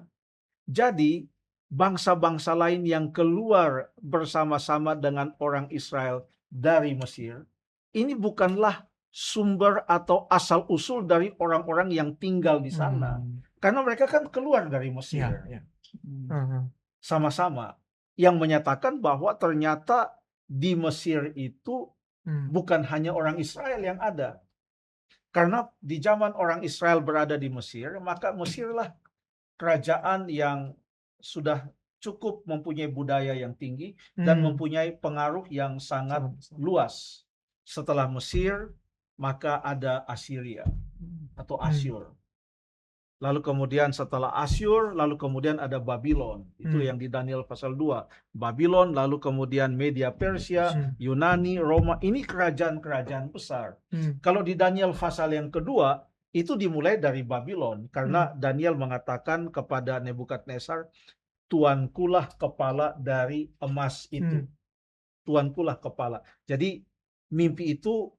Jadi bangsa-bangsa lain yang keluar bersama-sama dengan orang Israel dari Mesir, ini bukanlah sumber atau asal-usul dari orang-orang yang tinggal di sana. Karena mereka kan keluar dari Mesir. Sama-sama. Yang menyatakan bahwa ternyata di Mesir itu bukan hanya orang Israel yang ada. Karena di zaman orang Israel berada di Mesir, maka Mesirlah kerajaan yang sudah cukup mempunyai budaya yang tinggi dan mempunyai pengaruh yang sangat luas. Setelah Mesir, maka ada Assyria atau Asyur. lalu kemudian setelah Asyur, lalu kemudian ada Babylon. Itu yang di Daniel pasal 2. Babylon, lalu kemudian Media Persia, Yunani, Roma. Ini kerajaan-kerajaan besar. Kalau di Daniel pasal yang kedua, itu dimulai dari Babylon. Karena Daniel mengatakan kepada Nebukadnezar, tuankulah kepala dari emas itu. Tuankulah kepala. Jadi mimpi itu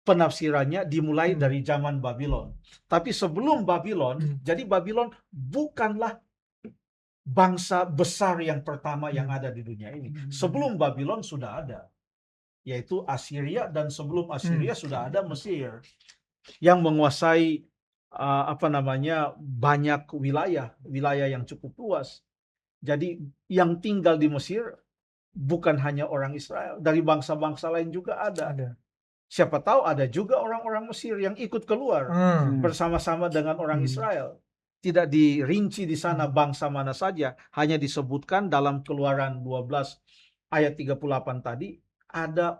penafsirannya dimulai dari zaman Babylon. Tapi sebelum Babylon, jadi Babylon bukanlah bangsa besar yang pertama yang ada di dunia ini. Sebelum Babylon sudah ada, yaitu Assyria, dan sebelum Assyria sudah ada Mesir yang menguasai banyak wilayah yang cukup luas. Jadi yang tinggal di Mesir bukan hanya orang Israel, dari bangsa-bangsa lain juga ada. Siapa tahu ada juga orang-orang Mesir yang ikut keluar bersama-sama dengan orang Israel. Tidak dirinci di sana bangsa mana saja, hanya disebutkan dalam Keluaran 12 ayat 38 tadi, ada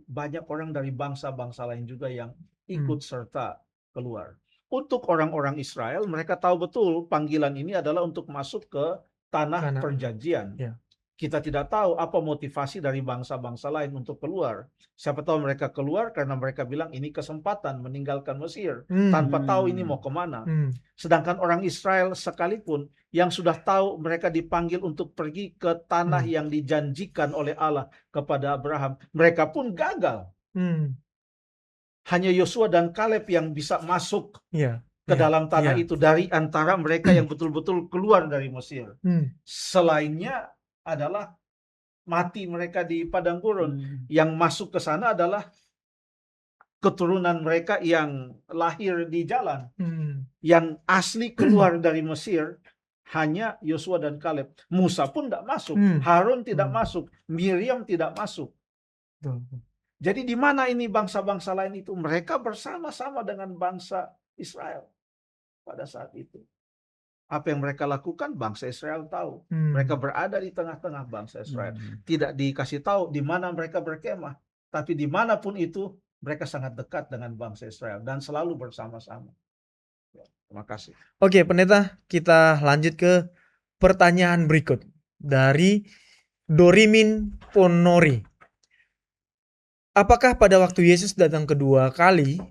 banyak orang dari bangsa-bangsa lain juga yang ikut serta keluar. Untuk orang-orang Israel, mereka tahu betul panggilan ini adalah untuk masuk ke tanah perjanjian. Kita tidak tahu apa motivasi dari bangsa-bangsa lain untuk keluar. Siapa tahu mereka keluar karena mereka bilang ini kesempatan meninggalkan Mesir, tanpa tahu ini mau kemana. Sedangkan orang Israel sekalipun yang sudah tahu mereka dipanggil untuk pergi ke tanah yang dijanjikan oleh Allah kepada Abraham, mereka pun gagal. Hanya Yosua dan Kaleb yang bisa masuk ke dalam tanah itu dari antara mereka yang betul-betul keluar dari Mesir. Selainnya adalah mati mereka di padang gurun. Yang masuk ke sana adalah keturunan mereka yang lahir di jalan. Yang asli keluar dari Mesir hanya Yosua dan Kaleb. Musa pun tidak masuk, Harun tidak masuk, Miriam tidak masuk. Jadi di mana ini bangsa-bangsa lain itu? Mereka bersama-sama dengan bangsa Israel pada saat itu. Apa yang mereka lakukan, bangsa Israel tahu. Mereka berada di tengah-tengah bangsa Israel. Tidak dikasih tahu di mana mereka berkemah. Tapi dimanapun itu, mereka sangat dekat dengan bangsa Israel. Dan selalu bersama-sama. Ya, terima kasih. Oke, pendeta, kita lanjut ke pertanyaan berikut. Dari Dorimin Ponori. Apakah pada waktu Yesus datang kedua kali...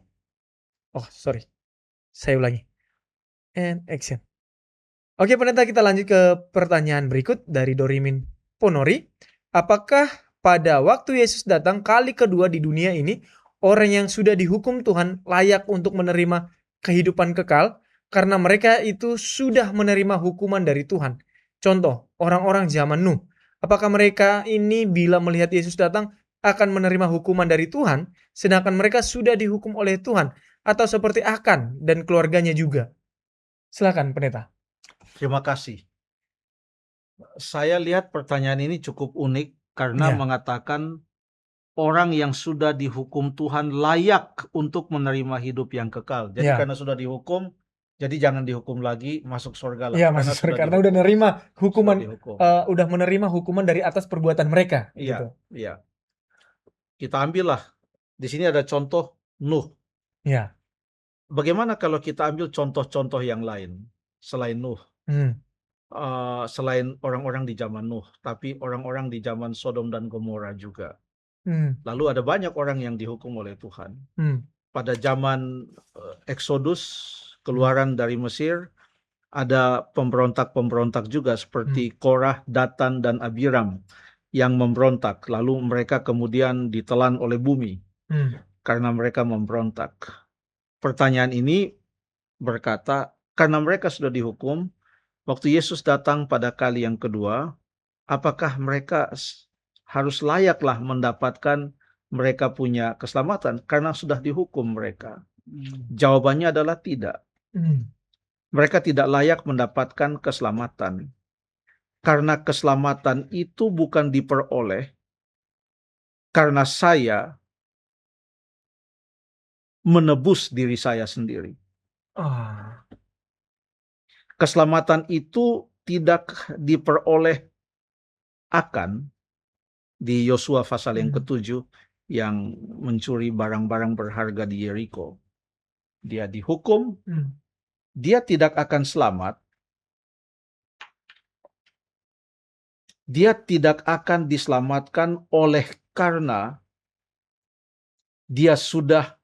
Saya ulangi. And action. Oke, pendeta, kita lanjut ke pertanyaan berikut dari Dorimin Ponori. Apakah pada waktu Yesus datang kali kedua di dunia ini, orang yang sudah dihukum Tuhan layak untuk menerima kehidupan kekal karena mereka itu sudah menerima hukuman dari Tuhan? Contoh, orang-orang zaman Nuh. Apakah mereka ini bila melihat Yesus datang akan menerima hukuman dari Tuhan, sedangkan mereka sudah dihukum oleh Tuhan? Atau seperti Akan dan keluarganya juga? Silakan, pendeta. Terima kasih. Saya lihat pertanyaan ini cukup unik karena mengatakan orang yang sudah dihukum Tuhan layak untuk menerima hidup yang kekal. Jadi karena sudah dihukum, jadi jangan dihukum lagi, masuk surga lah. Masuk surga karena udah menerima hukuman, udah menerima hukuman dari atas perbuatan mereka. Iya, iya. Kita ambillah. Di sini ada contoh Nuh. Iya. Bagaimana kalau kita ambil contoh-contoh yang lain selain Nuh? Selain orang-orang di zaman Nuh, tapi orang-orang di zaman Sodom dan Gomora juga. Lalu ada banyak orang yang dihukum oleh Tuhan. Pada zaman Exodus, keluaran dari Mesir, ada pemberontak-pemberontak juga seperti Korah, Datan, dan Abiram yang memberontak. Lalu mereka kemudian ditelan oleh bumi karena mereka memberontak. Pertanyaan ini berkata, karena mereka sudah dihukum, waktu Yesus datang pada kali yang kedua, apakah mereka harus layaklah mendapatkan mereka punya keselamatan karena sudah dihukum mereka? Jawabannya adalah tidak. Mereka tidak layak mendapatkan keselamatan. Karena keselamatan itu bukan diperoleh karena saya menebus diri saya sendiri. Keselamatan itu tidak diperoleh Akan di Yosua pasal yang ke-7 yang mencuri barang-barang berharga di Yeriko. Dia dihukum dia tidak akan selamat, dia tidak akan diselamatkan oleh karena dia sudah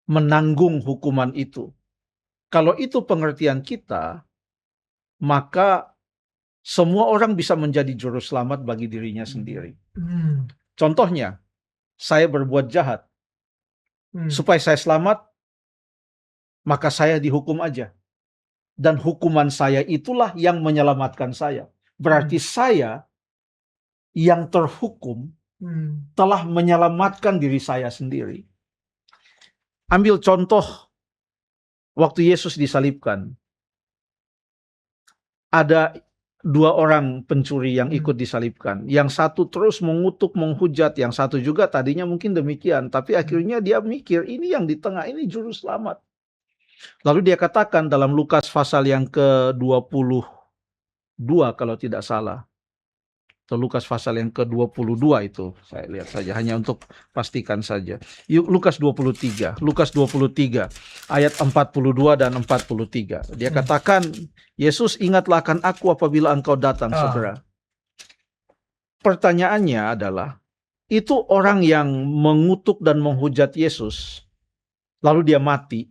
menanggung hukuman itu. Kalau itu pengertian kita, maka semua orang bisa menjadi juru selamat bagi dirinya sendiri. Contohnya, saya berbuat jahat. Supaya saya selamat, maka saya dihukum aja. Dan hukuman saya itulah yang menyelamatkan saya. Berarti saya yang terhukum telah menyelamatkan diri saya sendiri. Ambil contoh waktu Yesus disalibkan. Ada 2 orang pencuri yang ikut disalibkan. Yang satu terus mengutuk, menghujat. Yang satu juga tadinya mungkin demikian. Tapi akhirnya dia mikir, ini yang di tengah, ini juru selamat. Lalu dia katakan dalam Lukas pasal yang ke-22 kalau tidak salah. Atau Lukas pasal yang ke-22 itu. Saya lihat saja, hanya untuk pastikan saja. Lukas 23. Lukas 23 ayat 42 dan 43. Dia katakan, Yesus, ingatlah akan aku apabila engkau datang segera. Pertanyaannya adalah, itu orang yang mengutuk dan menghujat Yesus, lalu dia mati.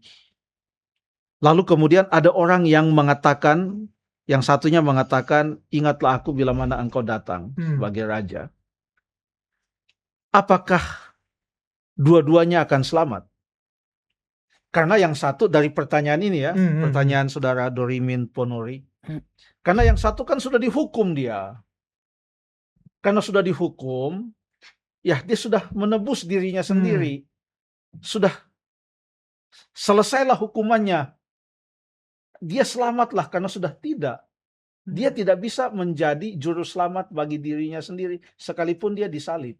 Lalu kemudian ada orang yang mengatakan, yang satunya mengatakan, ingatlah aku bila mana engkau datang sebagai raja. Apakah dua-duanya akan selamat? Karena yang satu dari pertanyaan ini ya, pertanyaan saudara Dorimin Ponori. Karena yang satu kan sudah dihukum dia. Karena sudah dihukum, ya dia sudah menebus dirinya sendiri. Sudah selesailah hukumannya. Dia selamatlah karena sudah tidak. Dia tidak bisa menjadi juru selamat bagi dirinya sendiri sekalipun dia disalib.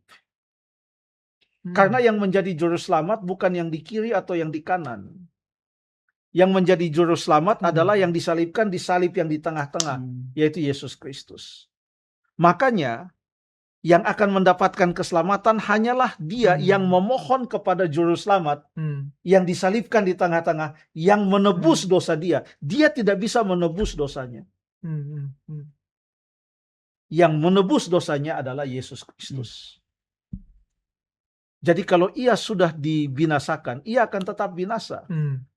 Karena yang menjadi juru selamat bukan yang di kiri atau yang di kanan. Yang menjadi juru selamat adalah yang disalibkan, disalib yang di tengah-tengah, yaitu Yesus Kristus. Makanya yang akan mendapatkan keselamatan hanyalah dia yang memohon kepada juru selamat yang disalibkan di tengah-tengah, yang menebus dosa dia. Dia tidak bisa menebus dosanya. Yang menebus dosanya adalah Yesus Kristus. Jadi kalau ia sudah dibinasakan, ia akan tetap binasa.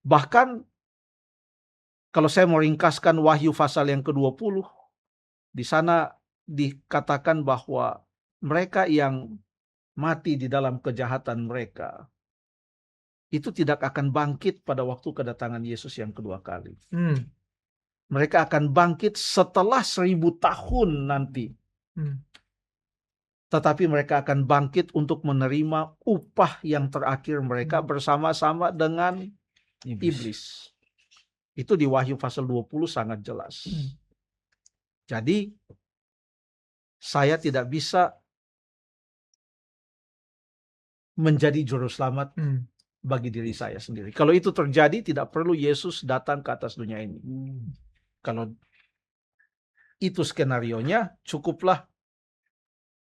Bahkan kalau saya mau ringkaskan Wahyu pasal yang ke-20, di sana dikatakan bahwa mereka yang mati di dalam kejahatan mereka itu tidak akan bangkit pada waktu kedatangan Yesus yang kedua kali. Mereka akan bangkit setelah 1000 tahun nanti. Tetapi mereka akan bangkit untuk menerima upah yang terakhir mereka bersama-sama dengan iblis. Itu di Wahyu pasal 20 sangat jelas. Jadi saya tidak bisa menjadi juru selamat bagi diri saya sendiri. Kalau itu terjadi, tidak perlu Yesus datang ke atas dunia ini. Kalau itu skenarionya, cukuplah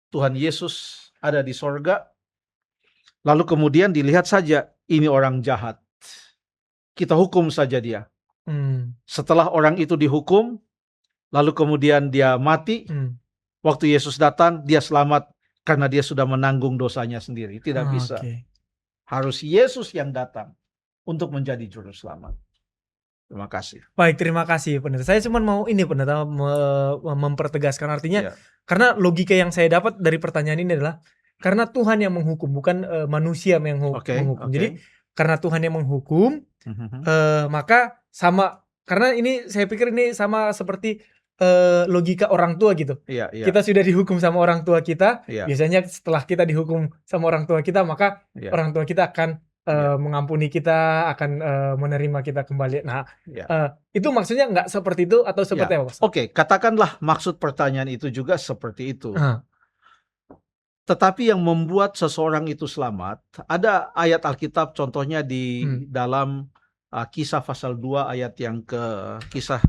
Tuhan Yesus ada di sorga, lalu kemudian dilihat saja, ini orang jahat. Kita hukum saja dia. Setelah orang itu dihukum, lalu kemudian dia mati, waktu Yesus datang, dia selamat karena dia sudah menanggung dosanya sendiri. Tidak bisa. Harus Yesus yang datang untuk menjadi juru selamat. Terima kasih. Baik, terima kasih pendeta. Saya cuma mau ini pendeta mempertegaskan artinya, karena logika yang saya dapat dari pertanyaan ini adalah karena Tuhan yang menghukum, bukan manusia yang menghukum. Jadi karena Tuhan yang menghukum, maka sama, karena ini saya pikir ini sama seperti logika orang tua gitu. Kita sudah dihukum sama orang tua kita, biasanya setelah kita dihukum sama orang tua kita, maka orang tua kita akan mengampuni kita, akan menerima kita kembali. Nah, itu maksudnya nggak seperti itu atau seperti apa? Oke, katakanlah maksud pertanyaan itu juga seperti itu. Tetapi yang membuat seseorang itu selamat, ada ayat Alkitab contohnya di dalam Kisah pasal 2 ayat yang Kisah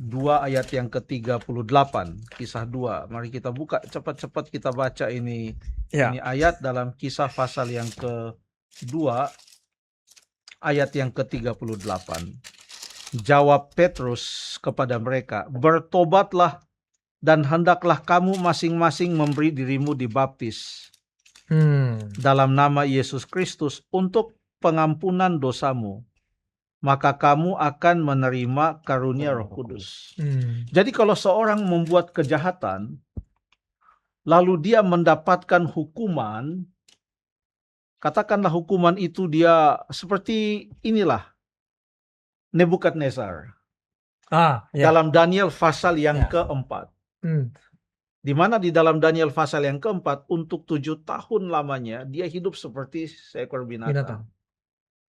2 ayat yang ke-38. Kisah 2. Mari kita buka cepat-cepat, kita baca ini. Ini ayat dalam Kisah pasal yang ke-2 ayat yang ke-38. Jawab Petrus kepada mereka, "Bertobatlah dan hendaklah kamu masing-masing memberi dirimu dibaptis dalam nama Yesus Kristus untuk pengampunan dosamu. Maka kamu akan menerima karunia Roh Kudus." Jadi kalau seorang membuat kejahatan, lalu dia mendapatkan hukuman, katakanlah hukuman itu dia seperti inilah Nebukadnezar dalam Daniel pasal yang keempat. Di mana di dalam Daniel pasal yang keempat, untuk 7 tahun lamanya dia hidup seperti seekor binatang.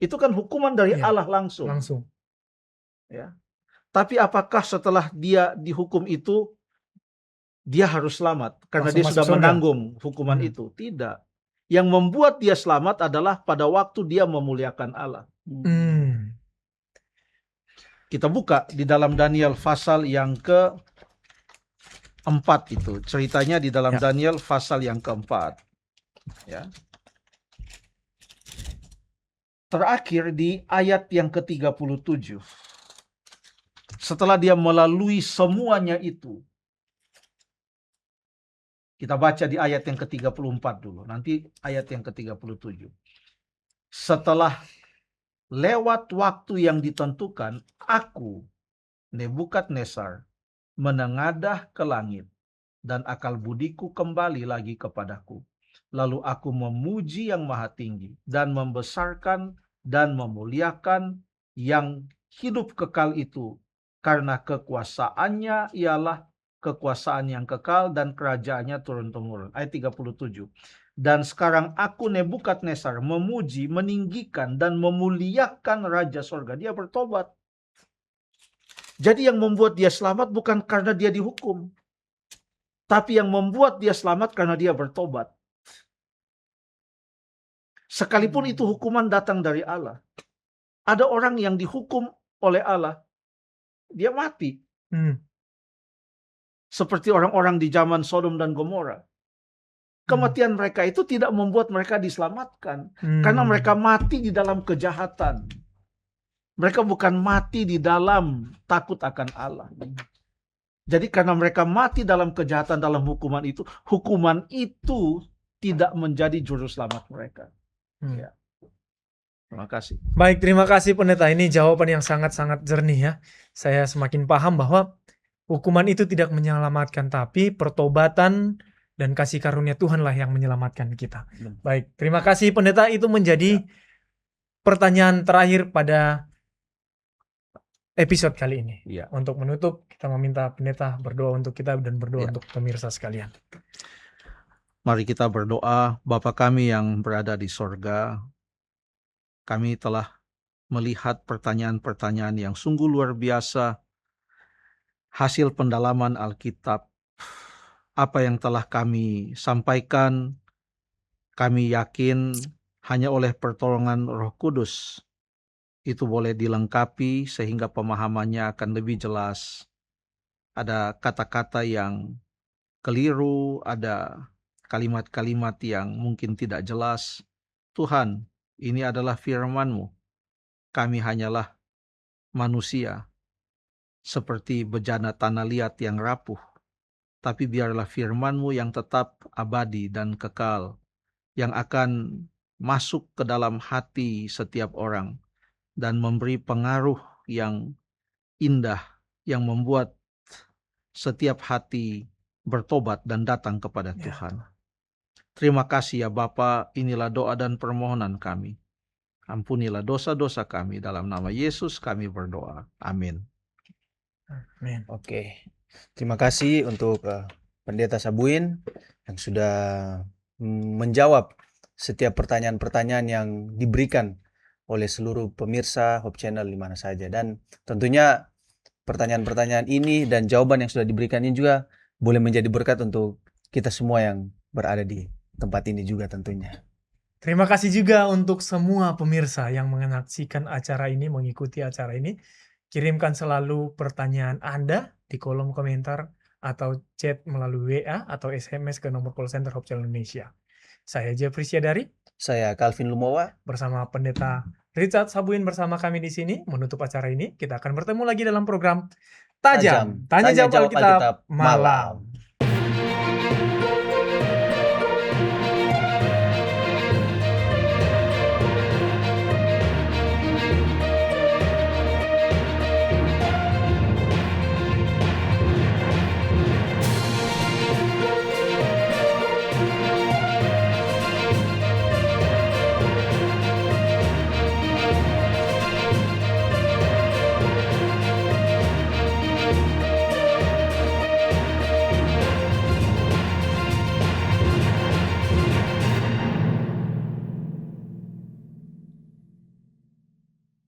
Itu kan hukuman dari Allah langsung. Ya. Tapi apakah setelah dia dihukum itu dia harus selamat karena Langsung dia masuk sudah surga? menanggung hukuman itu? Tidak. Yang membuat dia selamat adalah pada waktu dia memuliakan Allah. Kita buka di dalam Daniel pasal yang keempat itu. Ceritanya di dalam Daniel pasal yang keempat. Ya. Terakhir di ayat yang ke-37. Setelah dia melalui semuanya itu. Kita baca di ayat yang ke-34 dulu. Nanti ayat yang ke-37. Setelah lewat waktu yang ditentukan, aku, Nebukadnezar, menengadah ke langit, dan akal budiku kembali lagi kepadaku. Lalu aku memuji yang maha tinggi, dan membesarkan dan memuliakan yang hidup kekal itu, karena kekuasaannya ialah kekuasaan yang kekal dan kerajaannya turun-temurun. Ayat 37. Dan sekarang aku Nebukadnezar memuji, meninggikan dan memuliakan Raja Sorga. Dia bertobat. Jadi yang membuat dia selamat bukan karena dia dihukum, tapi yang membuat dia selamat karena dia bertobat. Sekalipun itu hukuman datang dari Allah. Ada orang yang dihukum oleh Allah, dia mati. Seperti orang-orang di zaman Sodom dan Gomora. Kematian mereka itu tidak membuat mereka diselamatkan. Karena mereka mati di dalam kejahatan. Mereka bukan mati di dalam takut akan Allah. Jadi karena mereka mati dalam kejahatan, dalam hukuman itu tidak menjadi juru selamat mereka. Ya. Terima kasih. Baik, terima kasih Pendeta. Ini jawaban yang sangat-sangat jernih ya. Saya semakin paham bahwa hukuman itu tidak menyelamatkan, tapi pertobatan dan kasih karunia Tuhanlah yang menyelamatkan kita. Baik, terima kasih Pendeta. Itu menjadi pertanyaan terakhir pada episode kali ini. Ya. Untuk menutup, kita meminta Pendeta berdoa untuk kita dan berdoa untuk pemirsa sekalian. Mari kita berdoa. Bapa kami yang berada di sorga, kami telah melihat pertanyaan-pertanyaan yang sungguh luar biasa, hasil pendalaman Alkitab. Apa yang telah kami sampaikan, kami yakin hanya oleh pertolongan Roh Kudus itu boleh dilengkapi sehingga pemahamannya akan lebih jelas. Ada kata-kata yang keliru, ada kalimat-kalimat yang mungkin tidak jelas. Tuhan, ini adalah firman-Mu. Kami hanyalah manusia, seperti bejana tanah liat yang rapuh. Tapi biarlah firman-Mu yang tetap abadi dan kekal, yang akan masuk ke dalam hati setiap orang, dan memberi pengaruh yang indah, yang membuat setiap hati bertobat dan datang kepada Tuhan. Terima kasih ya Bapa, inilah doa dan permohonan kami. Ampunilah dosa-dosa kami, dalam nama Yesus kami berdoa. Amin. Amin. Oke, terima kasih untuk Pendeta Sabuin yang sudah menjawab setiap pertanyaan-pertanyaan yang diberikan oleh seluruh pemirsa Hope Channel di mana saja. Dan tentunya pertanyaan-pertanyaan ini dan jawaban yang sudah diberikan ini juga boleh menjadi berkat untuk kita semua yang berada di tempat ini juga tentunya. Terima kasih juga untuk semua pemirsa yang menyaksikan acara ini, mengikuti acara ini. Kirimkan selalu pertanyaan Anda di kolom komentar atau chat melalui WA atau SMS ke nomor call center Hope Channel Indonesia. Saya Jeffrey Syadari. Saya Calvin Lumowa. Bersama Pendeta Richard Sabuin bersama kami di sini menutup acara ini. Kita akan bertemu lagi dalam program Tajam Tanya Jawab Alkitab malam.